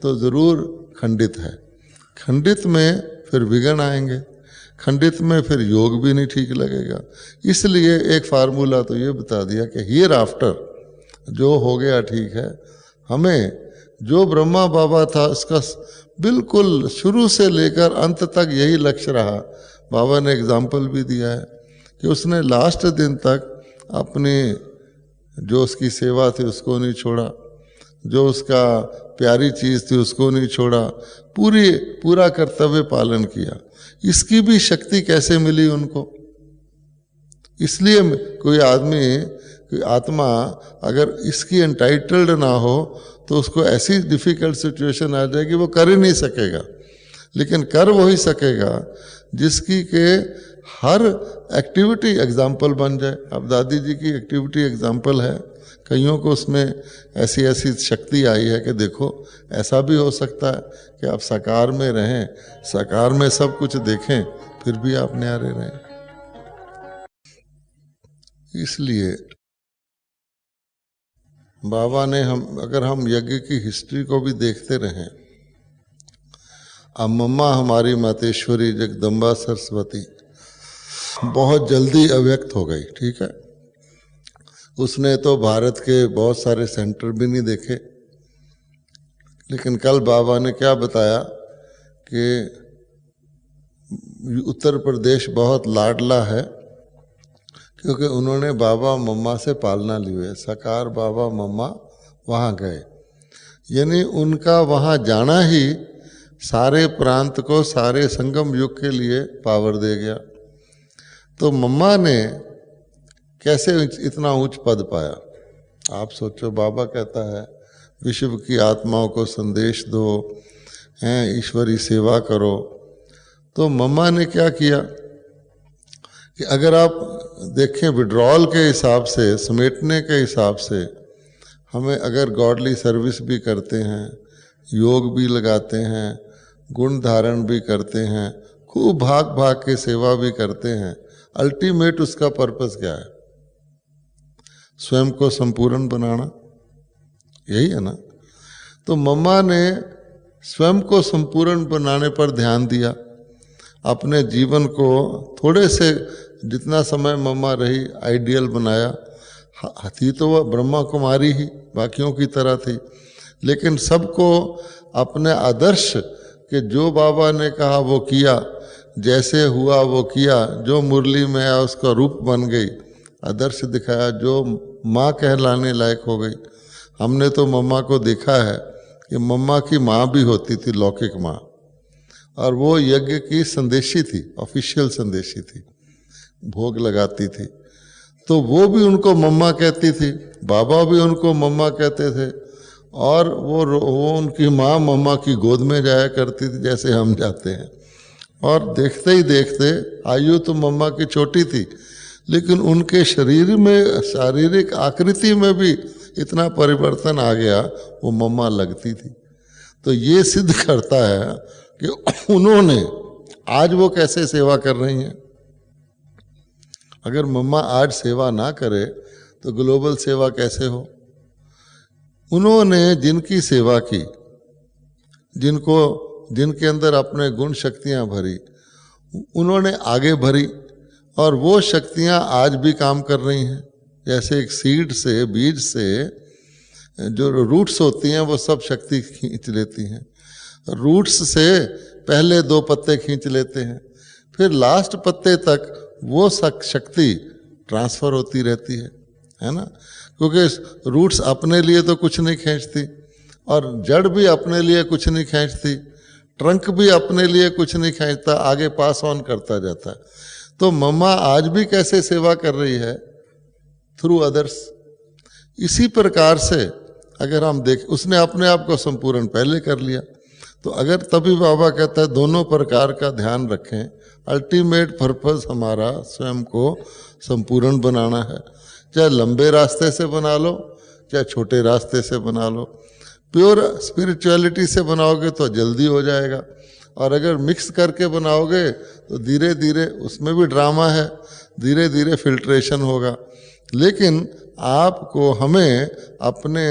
तो ज़रूर खंडित है। खंडित में फिर विघ्न आएंगे, खंडित में फिर योग भी नहीं ठीक लगेगा। इसलिए एक फार्मूला तो ये बता दिया कि हियर आफ्टर जो हो गया ठीक है। हमें जो ब्रह्मा बाबा था उसका बिल्कुल शुरू से लेकर अंत तक यही लक्ष्य रहा। बाबा ने एग्जाम्पल भी दिया है कि उसने लास्ट दिन तक अपनी जो उसकी सेवा थी उसको नहीं छोड़ा, जो उसका प्यारी चीज़ थी उसको नहीं छोड़ा, पूरा कर्तव्य पालन किया। इसकी भी शक्ति कैसे मिली उनको? इसलिए कोई आदमी, कोई आत्मा अगर इसकी एंटाइटल्ड ना हो तो उसको ऐसी डिफिकल्ट सिचुएशन आ जाएगी वो कर ही नहीं सकेगा। लेकिन कर वही सकेगा जिसकी के हर एक्टिविटी एग्जाम्पल बन जाए। अब दादी जी की एक्टिविटी एग्जाम्पल है, कईयों को उसमें ऐसी ऐसी शक्ति आई है कि देखो ऐसा भी हो सकता है कि आप साकार में रहें, साकार में सब कुछ देखें, फिर भी आप न्यारे रहें। इसलिए बाबा ने अगर हम यज्ञ की हिस्ट्री को भी देखते रहें, अब मम्मा हमारी मातेश्वरी जगदम्बा सरस्वती बहुत जल्दी अव्यक्त हो गई, ठीक है। उसने तो भारत के बहुत सारे सेंटर भी नहीं देखे, लेकिन कल बाबा ने क्या बताया कि उत्तर प्रदेश बहुत लाडला है, क्योंकि उन्होंने बाबा मम्मा से पालना ली हुई है। साकार बाबा मम्मा वहाँ गए, यानी उनका वहाँ जाना ही सारे प्रांत को, सारे संगम युग के लिए पावर दे गया। तो मम्मा ने कैसे इतना उच्च पद पाया? आप सोचो, बाबा कहता है विश्व की आत्माओं को संदेश दो, हैं ईश्वरी सेवा करो। तो मम्मा ने क्या किया कि अगर आप देखें विड्रॉल के हिसाब से, समेटने के हिसाब से, हमें अगर गॉडली सर्विस भी करते हैं, योग भी लगाते हैं, गुण धारण भी करते हैं, खूब भाग भाग के सेवा भी करते हैं, अल्टीमेट उसका पर्पस क्या है? स्वयं को संपूर्ण बनाना, यही है ना। तो मम्मा ने स्वयं को संपूर्ण बनाने पर ध्यान दिया, अपने जीवन को थोड़े से, जितना समय मम्मा रही, आइडियल बनाया। थी तो वह ब्रह्मा कुमारी ही, बाकियों की तरह थी, लेकिन सबको अपने आदर्श के जो बाबा ने कहा वो किया, जैसे हुआ वो किया, जो मुरली में आया उसका रूप बन गई, आदर्श दिखाया, जो माँ कहलाने लायक हो गई। हमने तो मम्मा को देखा है कि मम्मा की माँ भी होती थी, लौकिक माँ, और वो यज्ञ की संदेशी थी, ऑफिशियल संदेशी थी, भोग लगाती थी। तो वो भी उनको मम्मा कहती थी, बाबा भी उनको मम्मा कहते थे, और वो उनकी माँ मम्मा की गोद में जाया करती थी, जैसे हम जाते हैं। और देखते ही देखते, आयु तो मम्मा की छोटी थी, लेकिन उनके शरीर में, शारीरिक आकृति में भी इतना परिवर्तन आ गया, वो मम्मा लगती थी। तो ये सिद्ध करता है कि उन्होंने, आज वो कैसे सेवा कर रही हैं। अगर मम्मा आज सेवा ना करे तो ग्लोबल सेवा कैसे हो? उन्होंने जिनकी सेवा की, जिनके अंदर अपने गुण शक्तियां भरी, उन्होंने आगे भरी, और वो शक्तियां आज भी काम कर रही हैं। जैसे एक सीड से, बीज से जो रूट्स होती हैं वो सब शक्ति खींच लेती हैं। रूट्स से पहले 2 पत्ते खींच लेते हैं, फिर लास्ट पत्ते तक वो शक्ति ट्रांसफर होती रहती है ना। क्योंकि रूट्स अपने लिए तो कुछ नहीं खींचती, और जड़ भी अपने लिए कुछ नहीं खींचती, ट्रंक भी अपने लिए कुछ नहीं खींचता, आगे पास ऑन करता जाता है। तो मम्मा आज भी कैसे सेवा कर रही है? Through others. इसी प्रकार से अगर हम देख, उसने अपने आप को संपूर्ण पहले कर लिया। तो अगर, तभी बाबा कहता है दोनों प्रकार का ध्यान रखें, अल्टीमेट पर्पस हमारा स्वयं को संपूर्ण बनाना है। चाहे लंबे रास्ते से बना लो, चाहे छोटे रास्ते से बना लो। प्योर स्पिरिचुअलिटी से बनाओगे तो जल्दी हो जाएगा, और अगर मिक्स करके बनाओगे तो धीरे धीरे, उसमें भी ड्रामा है, धीरे धीरे फिल्ट्रेशन होगा। लेकिन आपको, हमें अपने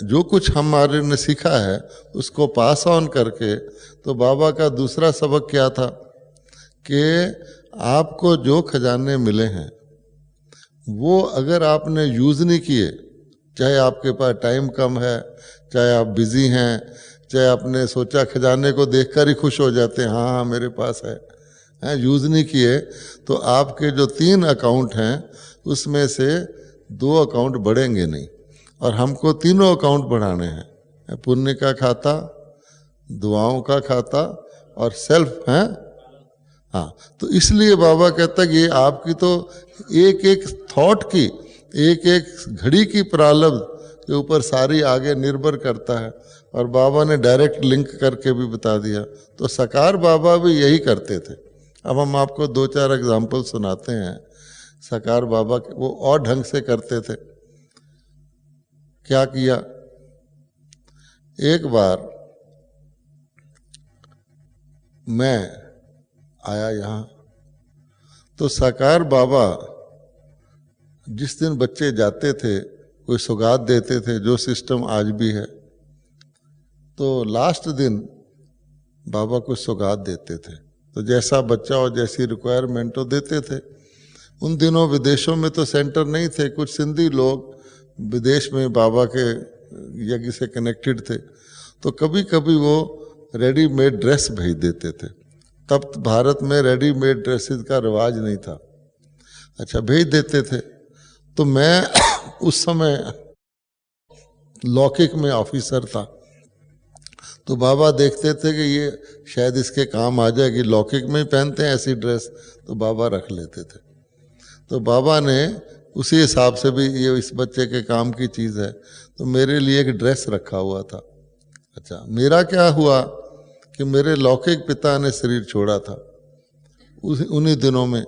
जो कुछ हमारे ने सीखा है उसको पास ऑन करके, तो बाबा का दूसरा सबक क्या था कि आपको जो खजाने मिले हैं वो अगर आपने यूज़ नहीं किए, चाहे आपके पास टाइम कम है, चाहे आप बिज़ी हैं, चाहे आपने सोचा, खजाने को देखकर ही खुश हो जाते हैं, हाँ हाँ मेरे पास है, यूज़ नहीं किए, तो आपके जो 3 अकाउंट हैं उसमें से 2 अकाउंट बढ़ेंगे नहीं, और हमको तीनों अकाउंट बढ़ाने हैं, पुण्य का खाता, दुआओं का खाता और सेल्फ है। हाँ, तो इसलिए बाबा कहता है कि ये आपकी तो एक एक थॉट की, एक एक घड़ी की प्रारब्ध के ऊपर सारी आगे निर्भर करता है। और बाबा ने डायरेक्ट लिंक करके भी बता दिया। तो साकार बाबा भी यही करते थे। अब हम आपको 2-4 एग्जाम्पल सुनाते हैं साकार बाबा के। वो और ढंग से करते थे। क्या किया, एक बार मैं आया यहाँ, तो साकार बाबा जिस दिन बच्चे जाते थे कोई सौगात देते थे, जो सिस्टम आज भी है। तो लास्ट दिन बाबा को सौगात देते थे, तो जैसा बच्चा और जैसी रिक्वायरमेंट हो देते थे। उन दिनों विदेशों में तो सेंटर नहीं थे, कुछ सिंधी लोग विदेश में बाबा के यज्ञ से कनेक्टेड थे, तो कभी कभी वो रेडीमेड ड्रेस भेज देते थे। तब भारत में रेडीमेड ड्रेसेस का रिवाज नहीं था। अच्छा, भेज देते थे। तो मैं उस समय लौकिक में ऑफिसर था, तो बाबा देखते थे कि ये शायद इसके काम आ जाएगी, लौकिक में ही पहनते हैं ऐसी ड्रेस, तो बाबा रख लेते थे। तो बाबा ने उसी हिसाब से भी ये इस बच्चे के काम की चीज़ है, तो मेरे लिए एक ड्रेस रखा हुआ था। अच्छा, मेरा क्या हुआ कि मेरे लौकिक पिता ने शरीर छोड़ा था उन्हीं दिनों में।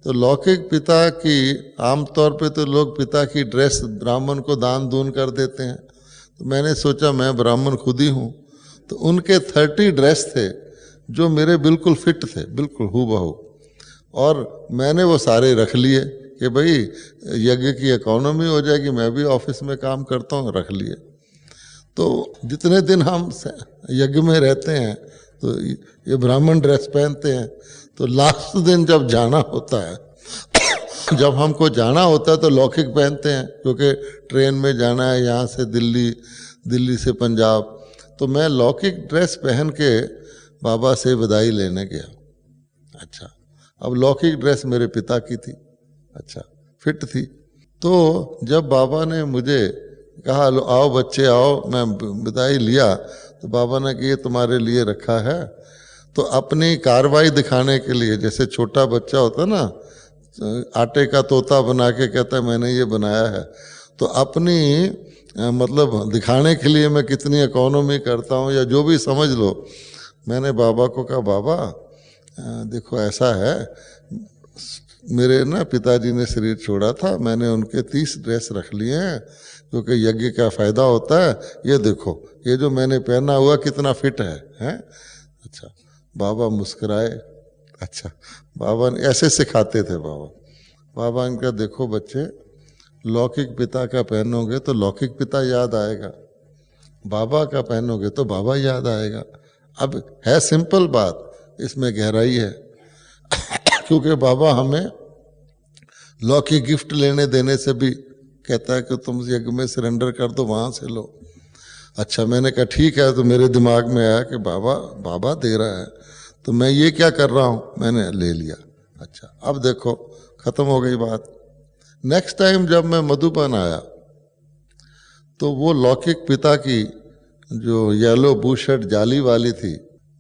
तो लौकिक पिता की आमतौर पे तो लोग पिता की ड्रेस ब्राह्मण को दान दून कर देते हैं। तो मैंने सोचा मैं ब्राह्मण खुद ही हूँ, तो उनके 30 ड्रेस थे जो मेरे बिल्कुल फिट थे, बिल्कुल हूबहू। और मैंने वो सारे रख लिए कि भाई यज्ञ की इकोनॉमी हो जाएगी, मैं भी ऑफिस में काम करता हूँ, रख लिए। तो जितने दिन हम यज्ञ में रहते हैं तो ये ब्राह्मण ड्रेस पहनते हैं। तो लास्ट दिन जब जाना होता है जब हमको जाना होता है तो लौकिक पहनते हैं, क्योंकि ट्रेन में जाना है यहाँ से दिल्ली, दिल्ली से पंजाब। तो मैं लौकिक ड्रेस पहन के बाबा से विदाई लेने गया। अच्छा, अब लौकिक ड्रेस मेरे पिता की थी, अच्छा फिट थी। तो जब बाबा ने मुझे कहा लो आओ बच्चे आओ, मैं विदाई लिया, तो बाबा ने कि ये तुम्हारे लिए रखा है। तो अपनी कार्रवाई दिखाने के लिए, जैसे छोटा बच्चा होता ना आटे का तोता बना के कहता है मैंने ये बनाया है, तो अपनी मतलब दिखाने के लिए मैं कितनी इकोनॉमी करता हूँ या जो भी समझ लो, मैंने बाबा को कहा बाबा देखो ऐसा है, मेरे ना पिताजी ने शरीर छोड़ा था, मैंने उनके 30 ड्रेस रख लिए हैं क्योंकि यज्ञ का फायदा होता है। ये देखो ये जो मैंने पहना हुआ कितना फिट है, हैं? अच्छा, बाबा मुस्कुराए। अच्छा, बाबा ने ऐसे सिखाते थे बाबा ने कहा देखो बच्चे, लौकिक पिता का पहनोगे तो लौकिक पिता याद आएगा, बाबा का पहनोगे तो बाबा याद आएगा। अब है सिंपल बात, इसमें गहराई है क्योंकि बाबा हमें लौकिक गिफ्ट लेने देने से भी कहता है कि तुम यज्ञ में सरेंडर कर दो, वहाँ से लो। अच्छा, मैंने कहा ठीक है। तो मेरे दिमाग में आया कि बाबा दे रहा है तो मैं ये क्या कर रहा हूँ, मैंने ले लिया। अच्छा, अब देखो खत्म हो गई बात। नेक्स्ट टाइम जब मैं मधुबन आया तो वो लौकिक पिता की जो येलो बूशर्ट जाली वाली थी,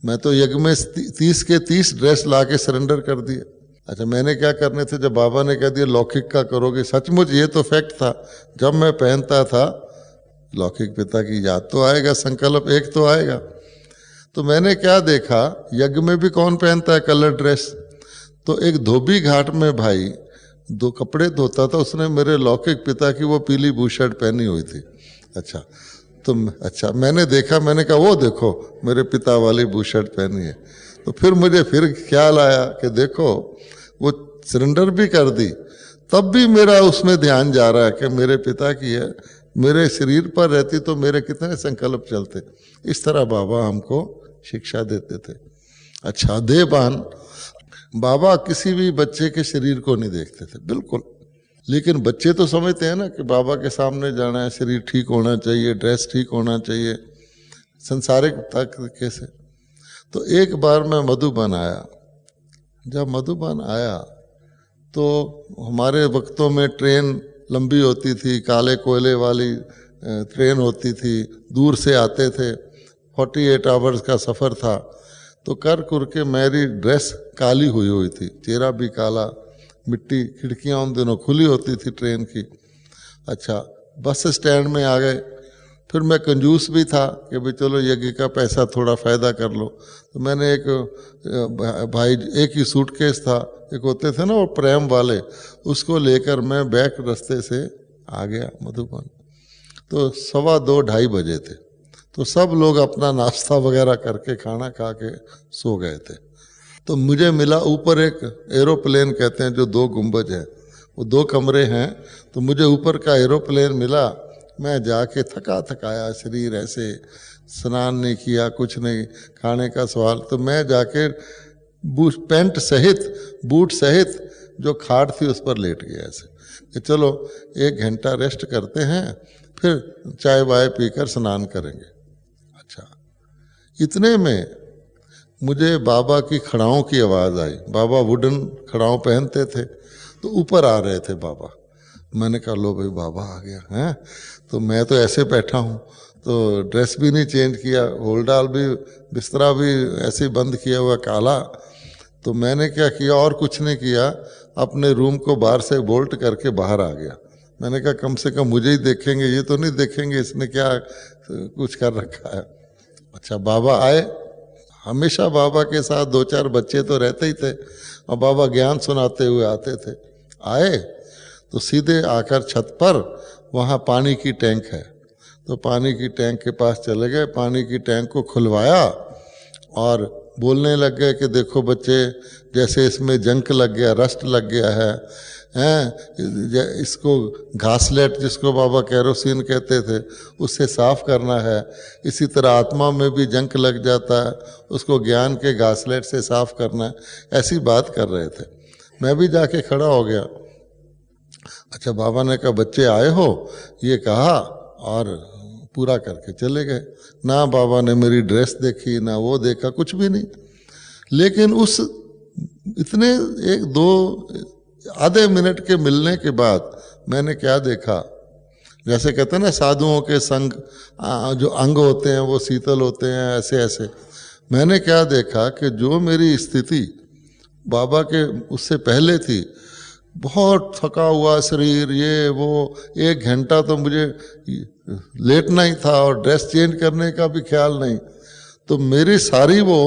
मैं तो यज्ञ में 30 के 30 ड्रेस ला के सरेंडर कर दिए। अच्छा, मैंने क्या करने थे, जब बाबा ने कह दिया लौकिक का करोगे, सचमुच ये तो फैक्ट था, जब मैं पहनता था लौकिक पिता की याद तो आएगा, संकल्प एक तो आएगा। तो मैंने क्या देखा, यज्ञ में भी कौन पहनता है कलर ड्रेस, तो एक धोबी घाट में भाई 2 कपड़े धोता था, उसने मेरे लौकिक पिता की वो पीली बूशर्ट पहनी हुई थी। अच्छा, मैंने देखा, मैंने कहा वो देखो मेरे पिता वाली बूशर्ट पहनी है। तो फिर मुझे फिर ख्याल आया कि देखो वो सरेंडर भी कर दी, तब भी मेरा उसमें ध्यान जा रहा है कि मेरे पिता की है, मेरे शरीर पर रहती तो मेरे कितने संकल्प चलते। इस तरह बाबा हमको शिक्षा देते थे। अच्छा, देहबान, बाबा किसी भी बच्चे के शरीर को नहीं देखते थे बिल्कुल, लेकिन बच्चे तो समझते हैं ना कि बाबा के सामने जाना है, शरीर ठीक होना चाहिए, ड्रेस ठीक होना चाहिए, संसारिक तरीके से। तो एक बार मैं मधुबन आया, जब मधुबन आया तो हमारे वक्तों में ट्रेन लंबी होती थी, काले कोयले वाली ट्रेन होती थी, दूर से आते थे, 48 आवर्स का सफ़र था। तो कर कुर के मेरी ड्रेस काली हुई थी, चेहरा भी काला, मिट्टी, खिड़कियाँ उन दिनों खुली होती थी ट्रेन की। अच्छा, बस स्टैंड में आ गए। फिर मैं कंजूस भी था कि भाई चलो यज्ञ का पैसा थोड़ा फ़ायदा कर लो, तो मैंने एक भाई, एक ही सूटकेस था, एक होते थे ना वो प्रेम वाले, उसको लेकर मैं बैक रास्ते से आ गया मधुबन। तो 2:15-2:30 बजे थे, तो सब लोग अपना नाश्ता वगैरह करके खाना खा के सो गए थे। तो मुझे मिला ऊपर एक एरोप्लेन कहते हैं जो 2 गुंबज है, वो 2 कमरे हैं, तो मुझे ऊपर का एरोप्लेन मिला। मैं जाके थका थकाया शरीर, ऐसे स्नान नहीं किया, कुछ नहीं, खाने का सवाल, तो मैं जाके पैंट सहित, बूट सहित जो खाट थी उस पर लेट गया ऐसे कि चलो 1 घंटा रेस्ट करते हैं, फिर चाय वाय पीकर स्नान करेंगे। अच्छा, इतने में मुझे बाबा की खड़ाओं की आवाज़ आई। बाबा वुडन खड़ाओं पहनते थे, तो ऊपर आ रहे थे बाबा। मैंने कहा लो भाई बाबा आ गया हैं। तो मैं तो ऐसे बैठा हूँ, तो ड्रेस भी नहीं चेंज किया, होलडाल भी, बिस्तरा भी ऐसे बंद किया हुआ काला। तो मैंने क्या किया, और कुछ नहीं किया, अपने रूम को बाहर से बोल्ट करके बाहर आ गया। मैंने कहा कम से कम मुझे ही देखेंगे, ये तो नहीं देखेंगे इसने क्या कुछ कर रखा है। अच्छा, बाबा आए। हमेशा बाबा के साथ 2-4 बच्चे तो रहते ही थे, और बाबा ज्ञान सुनाते हुए आते थे। आए तो सीधे आकर छत पर, वहाँ पानी की टैंक है, तो पानी की टैंक के पास चले गए, पानी की टैंक को खुलवाया और बोलने लग गए कि देखो बच्चे, जैसे इसमें जंक लग गया, रस्ट लग गया है, इसको घासलेट, जिसको बाबा कैरोसिन कहते थे, उससे साफ करना है। इसी तरह आत्मा में भी जंक लग जाता है, उसको ज्ञान के घासलेट से साफ करना है। ऐसी बात कर रहे थे। मैं भी जाके खड़ा हो गया। अच्छा, बाबा ने कहा बच्चे आए हो, ये कहा और पूरा करके चले गए। ना बाबा ने मेरी ड्रेस देखी, ना वो देखा, कुछ भी नहीं। लेकिन उस इतने 1-2 आधे मिनट के मिलने के बाद मैंने क्या देखा, जैसे कहते हैं ना साधुओं के संग जो अंग होते हैं वो शीतल होते हैं, ऐसे ऐसे। मैंने क्या देखा कि जो मेरी स्थिति बाबा के उससे पहले थी, बहुत थका हुआ शरीर, ये वो, 1 घंटा तो मुझे लेटना ही था और ड्रेस चेंज करने का भी ख्याल नहीं। तो मेरी सारी वो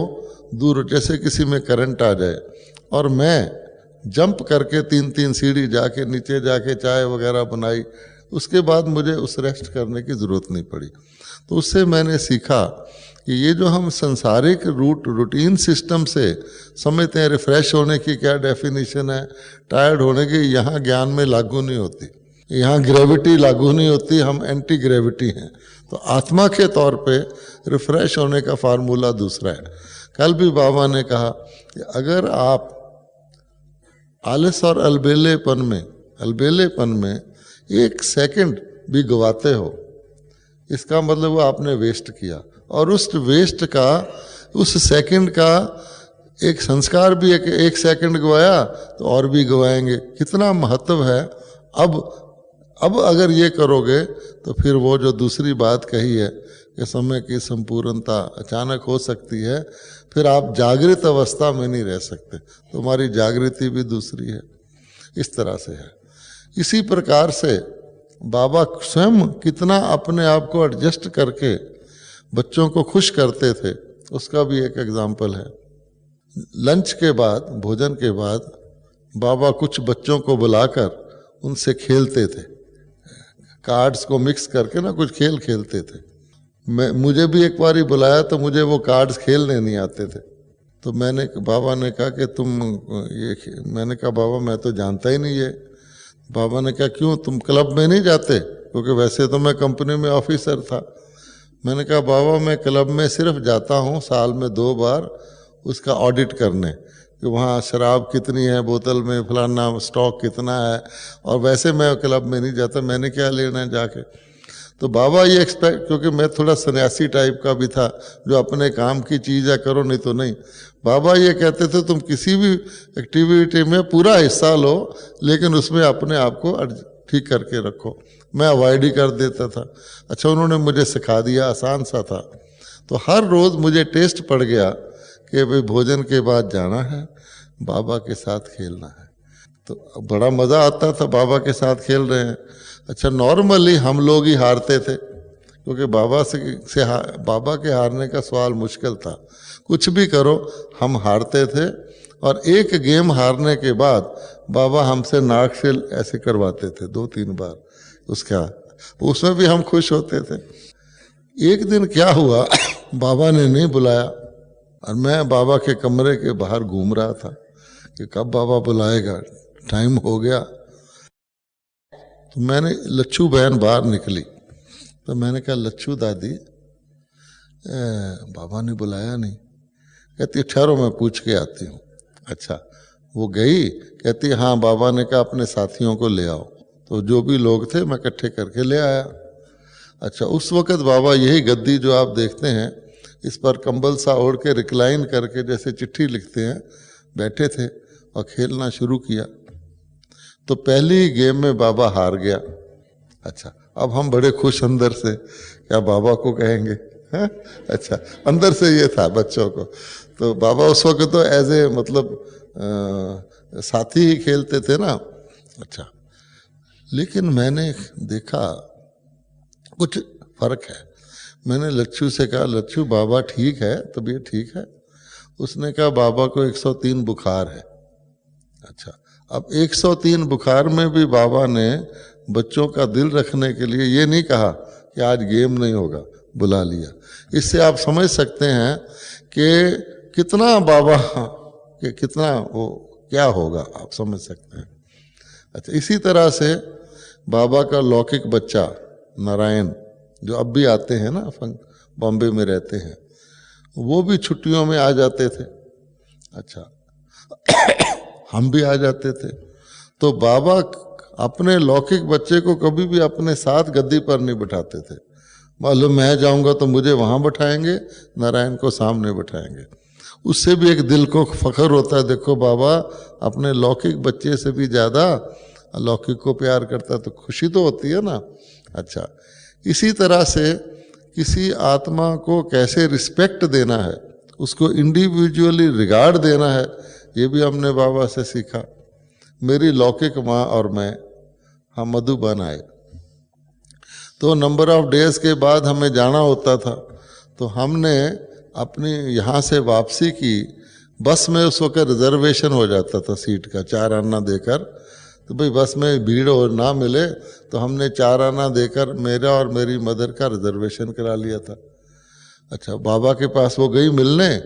दूर, जैसे किसी में करंट आ जाए, और मैं जंप करके 3-3 सीढ़ी जाके नीचे जाके चाय वगैरह बनाई। उसके बाद मुझे उस रेस्ट करने की ज़रूरत नहीं पड़ी। तो उससे मैंने सीखा कि ये जो हम संसारिक रूटीन सिस्टम से समझते हैं रिफ़्रेश होने की क्या डेफिनेशन है, टायर्ड होने की, यहाँ ज्ञान में लागू नहीं होती। यहाँ ग्रेविटी लागू नहीं होती, हम एंटी ग्रेविटी हैं। तो आत्मा के तौर पे रिफ़्रेश होने का फार्मूला दूसरा है। कल भी बाबा ने कहा कि अगर आप आलस और अलबेलेपन में 1 सेकंड भी गवाते हो, इसका मतलब वो आपने वेस्ट किया, और उस वेस्ट का, उस सेकंड का एक संस्कार भी है कि 1 सेकंड गवाया तो और भी गवाएंगे। कितना महत्व है। अब अगर ये करोगे तो फिर वो जो दूसरी बात कही है कि समय की संपूर्णता अचानक हो सकती है, फिर आप जागृत अवस्था में नहीं रह सकते, तुम्हारी जागृति भी दूसरी है। इस तरह से है। इसी प्रकार से बाबा स्वयं कितना अपने आप को एडजस्ट करके बच्चों को खुश करते थे, उसका भी एक एग्जाम्पल है। लंच के बाद, भोजन के बाद बाबा कुछ बच्चों को बुलाकर उनसे खेलते थे, कार्ड्स को मिक्स करके ना कुछ खेल खेलते थे। मुझे भी एक बार ही बुलाया तो मुझे वो कार्ड्स खेलने नहीं आते थे। तो बाबा ने कहा कि तुम मैंने कहा बाबा मैं तो जानता ही नहीं ये। बाबा ने कहा क्यों, तुम क्लब में नहीं जाते? क्योंकि वैसे तो मैं कंपनी में ऑफिसर था। मैंने कहा बाबा मैं क्लब में सिर्फ जाता हूँ साल में 2 बार उसका ऑडिट करने, कि वहाँ शराब कितनी है बोतल में, फलाना स्टॉक कितना है, और वैसे मैं क्लब में नहीं जाता, मैंने क्या लेना है जाके। तो बाबा ये एक्सपेक्ट, क्योंकि मैं थोड़ा सन्यासी टाइप का भी था, जो अपने काम की चीज़ है करो नहीं तो नहीं। बाबा ये कहते थे तुम किसी भी एक्टिविटी में पूरा हिस्सा लो, लेकिन उसमें अपने आप को ठीक करके रखो। मैं अवॉइड ही कर देता था। अच्छा, उन्होंने मुझे सिखा दिया, आसान सा था। तो हर रोज़ मुझे टेस्ट पड़ गया कि भाई भोजन के बाद जाना है, बाबा के साथ खेलना है। तो बड़ा मज़ा आता था, बाबा के साथ खेल रहे हैं। अच्छा, नॉर्मली हम लोग ही हारते थे, क्योंकि बाबा के हारने का सवाल मुश्किल था। कुछ भी करो हम हारते थे, और एक गेम हारने के बाद बाबा हमसे नाक से ऐसे करवाते थे 2-3 बार, उसमें भी हम खुश होते थे। एक दिन क्या हुआ, बाबा ने नहीं बुलाया, और मैं बाबा के कमरे के बाहर घूम रहा था कि कब बाबा बुलाएगा, टाइम हो गया। तो मैंने, लच्छू बहन बाहर निकली, तो मैंने कहा, लच्छू दादी बाबा ने बुलाया नहीं। कहती ठहरो मैं पूछ के आती हूँ। अच्छा, वो गई, कहती हाँ बाबा ने कहा अपने साथियों को ले आओ। तो जो भी लोग थे मैं इकट्ठे करके ले आया। अच्छा, उस वक़्त बाबा यही गद्दी जो आप देखते हैं, इस पर कंबल सा ओढ़ के रिक्लाइन करके जैसे चिट्ठी लिखते हैं बैठे थे और खेलना शुरू किया। तो पहली गेम में बाबा हार गया। अच्छा, अब हम बड़े खुश अंदर से, क्या बाबा को कहेंगे, हैं? अच्छा, अंदर से ये था बच्चों को। तो बाबा उस वक्त तो एज ए मतलब साथी ही खेलते थे ना। अच्छा, लेकिन मैंने देखा कुछ फर्क है। मैंने लच्छू से कहा, लच्छू बाबा ठीक है, तबीयत ठीक है? उसने कहा बाबा को 103 बुखार है। अच्छा, अब 103 बुखार में भी बाबा ने बच्चों का दिल रखने के लिए ये नहीं कहा कि आज गेम नहीं होगा, बुला लिया। इससे आप समझ सकते हैं कि कितना बाबा कि कितना वो क्या होगा, आप समझ सकते हैं। अच्छा, इसी तरह से बाबा का लौकिक बच्चा नारायण, जो अब भी आते हैं ना, बॉम्बे में रहते हैं, वो भी छुट्टियों में आ जाते थे। अच्छा, हम भी आ जाते थे। तो बाबा अपने लौकिक बच्चे को कभी भी अपने साथ गद्दी पर नहीं बिठाते थे। मालूम मैं जाऊंगा तो मुझे वहां बैठाएंगे, नारायण को सामने बैठाएंगे। उससे भी एक दिल को फख्र होता है, देखो बाबा अपने लौकिक बच्चे से भी ज़्यादा लौकिक को प्यार करता, तो खुशी तो होती है ना। अच्छा, इसी तरह से किसी आत्मा को कैसे रिस्पेक्ट देना है, उसको इंडिविजुअली रिगार्ड देना है, ये भी हमने बाबा से सीखा। मेरी लौकिक माँ और मैं, हम मधुबन आए, तो नंबर ऑफ डेज के बाद हमें जाना होता था। तो हमने अपनी यहाँ से वापसी की, बस में उस वक्त रिजर्वेशन हो जाता था सीट का 4 आना देकर। तो भाई बस में भीड़ और ना मिले, तो हमने 4 आना देकर मेरा और मेरी मदर का रिजर्वेशन करा लिया था। अच्छा, बाबा के पास वो गई मिलने,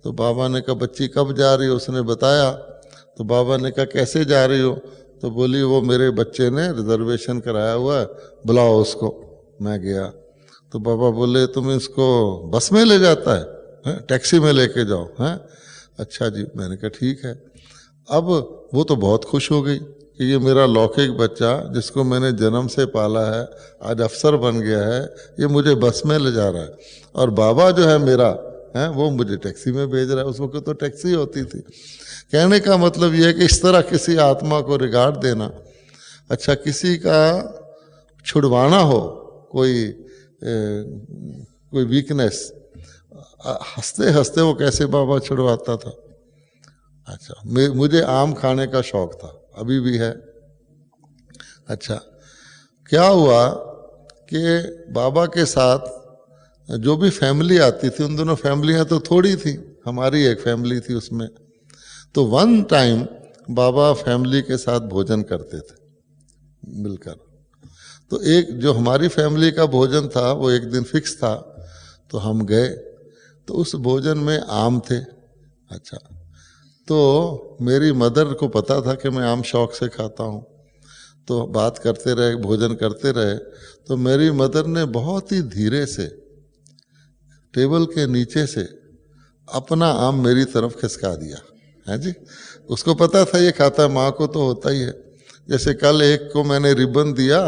तो बाबा ने कहा बच्ची कब जा रही हो? उसने बताया। तो बाबा ने कहा कैसे जा रही हो? तो बोली वो मेरे बच्चे ने रिजर्वेशन कराया हुआ है, बुलाओ उसको। मैं गया तो बाबा बोले तुम इसको बस में ले जाता है, टैक्सी में लेके जाओ, हैं? अच्छा जी। मैंने कहा ठीक है। अब वो तो बहुत खुश हो गई कि ये मेरा लौकिक बच्चा जिसको मैंने जन्म से पाला है, आज अफसर बन गया है, ये मुझे बस में ले जा रहा है, और बाबा जो है मेरा है वो मुझे टैक्सी में भेज रहा है। उस वक्त तो टैक्सी होती थी। कहने का मतलब ये है कि इस तरह किसी आत्मा को रिगार्ड देना। अच्छा, किसी का छुड़वाना हो, कोई वीकनेस, हंसते हंसते वो कैसे बाबा छुड़वाता था। अच्छा, मुझे आम खाने का शौक था, अभी भी है। अच्छा, क्या हुआ कि बाबा के साथ जो भी फैमिली आती थी, उन दोनों फैमिलियां तो थोड़ी थी, हमारी एक फैमिली थी उसमें। तो वन टाइम बाबा फैमिली के साथ भोजन करते थे मिलकर। तो एक जो हमारी फैमिली का भोजन था वो एक दिन फिक्स था, तो हम गए, तो उस भोजन में आम थे। अच्छा, तो मेरी मदर को पता था कि मैं आम शौक से खाता हूँ, तो बात करते रहे, भोजन करते रहे। तो मेरी मदर ने बहुत ही धीरे से टेबल के नीचे से अपना आम मेरी तरफ खिसका दिया है जी। उसको पता था ये खाता है, माँ को तो होता ही है। जैसे कल एक को मैंने रिबन दिया,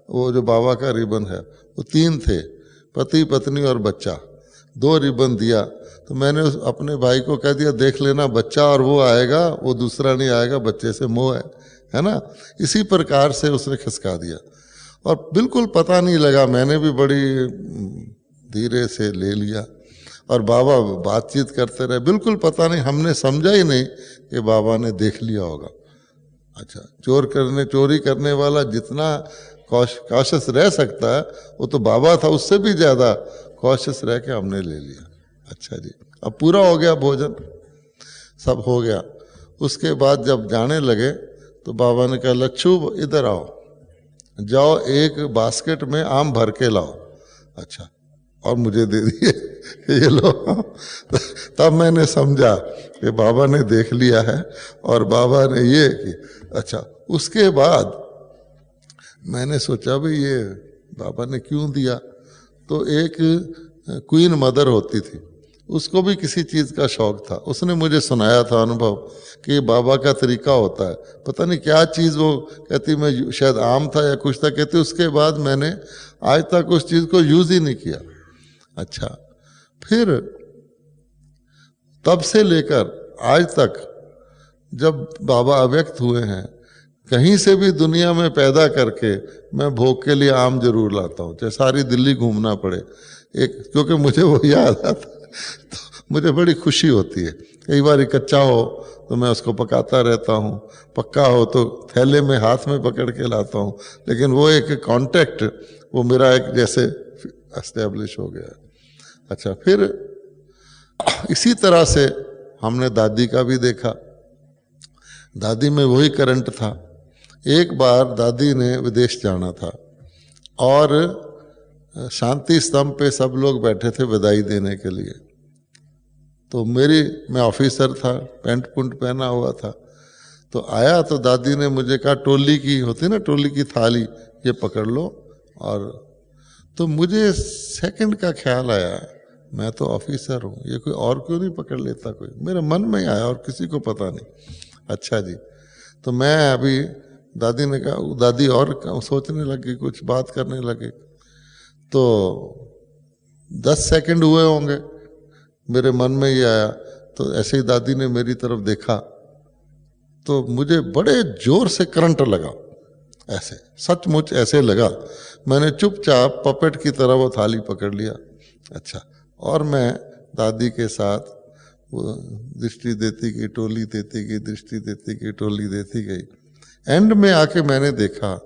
वो जो बाबा का रिबन है, वो 3 थे, पति पत्नी और बच्चा, 2 रिबन दिया। तो मैंने अपने भाई को कह दिया देख लेना बच्चा और वो आएगा, वो दूसरा नहीं आएगा, बच्चे से मोह है ना। इसी प्रकार से उसने खिसका दिया और बिल्कुल पता नहीं लगा। मैंने भी बड़ी धीरे से ले लिया और बाबा बातचीत करते रहे, बिल्कुल पता नहीं, हमने समझा ही नहीं कि बाबा ने देख लिया होगा। अच्छा, चोरी करने वाला जितना कॉशियस रह सकता है वो तो बाबा था उससे भी ज्यादा कॉशियस रह के हमने ले लिया। अच्छा जी, अब पूरा हो गया भोजन, सब हो गया। उसके बाद जब जाने लगे तो बाबा ने कहा लच्छू इधर आओ, जाओ एक बास्केट में आम भर के लाओ। अच्छा, और मुझे दे दिए ये लो। तब मैंने समझा कि बाबा ने देख लिया है और बाबा ने ये कि अच्छा। उसके बाद मैंने सोचा भाई ये बाबा ने क्यों दिया। तो एक क्वीन मदर होती थी, उसको भी किसी चीज़ का शौक था, उसने मुझे सुनाया था अनुभव कि बाबा का तरीका होता है, पता नहीं क्या चीज़ वो कहती, मैं शायद आम था या कुछ था, कहती उसके बाद मैंने आज तक उस चीज़ को यूज़ ही नहीं किया। अच्छा, फिर तब से लेकर आज तक जब बाबा अव्यक्त हुए हैं, कहीं से भी दुनिया में पैदा करके मैं भोग के लिए आम जरूर लाता हूँ, चाहे सारी दिल्ली घूमना पड़े एक, क्योंकि मुझे वो याद आता तो मुझे बड़ी खुशी होती है। कई बार कच्चा हो तो मैं उसको पकाता रहता हूँ, पक्का हो तो थैले में हाथ में पकड़ के लाता हूँ, लेकिन वो एक कांटेक्ट वो मेरा एक जैसे एस्टेब्लिश हो गया। अच्छा, फिर इसी तरह से हमने दादी का भी देखा। दादी में वही करंट था। एक बार दादी ने विदेश जाना था और शांति स्तंभ पे सब लोग बैठे थे विदाई देने के लिए। तो मैं ऑफिसर था, पैंट पुंट पहना हुआ था, तो आया तो दादी ने मुझे कहा टोली की होती ना, टोली की थाली ये पकड़ लो। और तो मुझे सेकंड का ख्याल आया, मैं तो ऑफिसर हूँ, ये कोई और क्यों नहीं पकड़ लेता, कोई मेरे मन में आया और किसी को पता नहीं। अच्छा जी, तो मैं अभी दादी ने कहा, दादी और सोचने लगी, कुछ बात करने लगे, तो 10 सेकंड हुए होंगे, मेरे मन में ये आया। तो ऐसे ही दादी ने मेरी तरफ देखा तो मुझे बड़े जोर से करंट लगा, ऐसे सचमुच ऐसे लगा। मैंने चुपचाप पपेट की तरह वो थाली पकड़ लिया। अच्छा, और मैं दादी के साथ वो दृष्टि देती गई, टोली देती गई, दृष्टि देती गई, टोली देती गई। एंड में आके मैंने देखा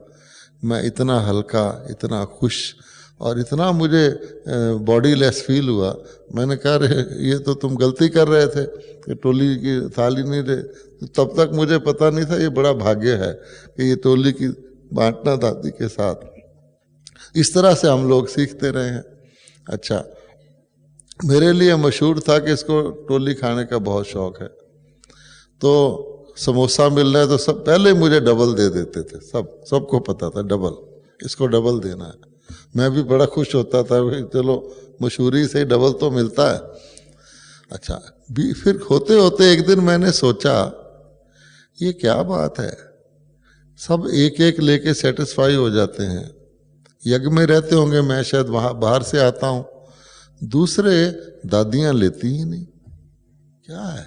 मैं इतना हल्का, इतना खुश और इतना मुझे बॉडी लेस फील हुआ। मैंने कहा रे ये तो तुम गलती कर रहे थे कि टोली की थाली नहीं दे, तब तक मुझे पता नहीं था ये बड़ा भाग्य है कि ये टोली की बांटना दादी के साथ। इस तरह से हम लोग सीखते रहे हैं। अच्छा, मेरे लिए मशहूर था कि इसको टोली खाने का बहुत शौक है, तो समोसा मिल रहा है तो सब पहले मुझे डबल दे देते थे, सबको पता था डबल, इसको डबल देना है। मैं भी बड़ा खुश होता था, चलो मशहूरी से डबल तो मिलता है। अच्छा, फिर होते होते एक दिन मैंने सोचा ये क्या बात है, सब एक एक लेके सेटिस्फाई हो जाते हैं। यज्ञ में रहते होंगे, मैं शायद वहाँ बाहर से आता हूँ, दूसरे दादियाँ लेती ही नहीं, क्या है,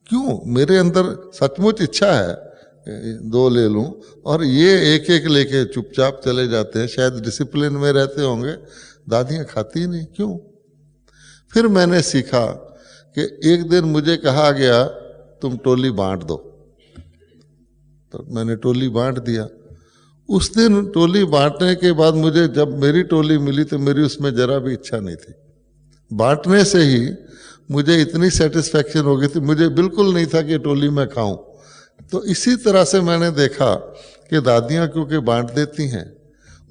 क्यों? मेरे अंदर सचमुच इच्छा है 2 ले लूं और ये एक एक लेके चुपचाप चले जाते हैं, शायद डिसिप्लिन में रहते होंगे, दादियाँ खाती ही नहीं, क्यों? फिर मैंने सीखा कि एक दिन मुझे कहा गया तुम टोली बांट दो, तो मैंने टोली बांट दिया। उस दिन टोली बांटने के बाद मुझे जब मेरी टोली मिली तो मेरी उसमें जरा भी इच्छा नहीं थी। बांटने से ही मुझे इतनी सेटिस्फैक्शन हो गई थी, मुझे बिल्कुल नहीं था कि टोली में खाऊं। तो इसी तरह से मैंने देखा कि दादियाँ क्योंकि बांट देती हैं,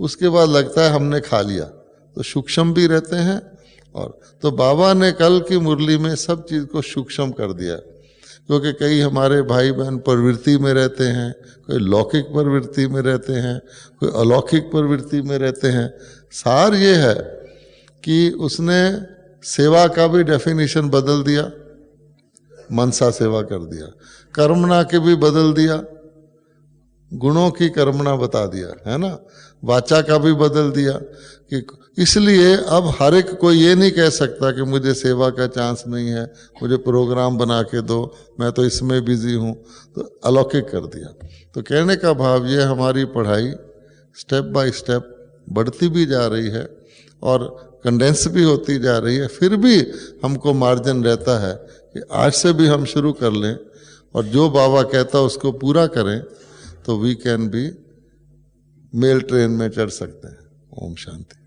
उसके बाद लगता है हमने खा लिया, तो सूक्ष्म भी रहते हैं। और तो बाबा ने कल की मुरली में सब चीज़ को सूक्ष्म कर दिया, क्योंकि कई हमारे भाई बहन प्रवृत्ति में रहते हैं, कोई लौकिक प्रवृत्ति में रहते हैं, कोई अलौकिक प्रवृत्ति में रहते हैं। सार ये है कि उसने सेवा का भी डेफिनेशन बदल दिया, मनसा सेवा कर दिया, कर्मणा के भी बदल दिया, गुणों की कर्मणा बता दिया, है ना, वाचा का भी बदल दिया कि इसलिए अब हर एक कोई ये नहीं कह सकता कि मुझे सेवा का चांस नहीं है, मुझे प्रोग्राम बना के दो, मैं तो इसमें बिजी हूँ, तो अलौकिक कर दिया। तो कहने का भाव ये, हमारी पढ़ाई स्टेप बाय स्टेप बढ़ती भी जा रही है और कंडेंस भी होती जा रही है, फिर भी हमको मार्जिन रहता है कि आज से भी हम शुरू कर लें और जो बाबा कहता उसको पूरा करें तो we can be mail train में चढ़ सकते हैं। ओम शांति।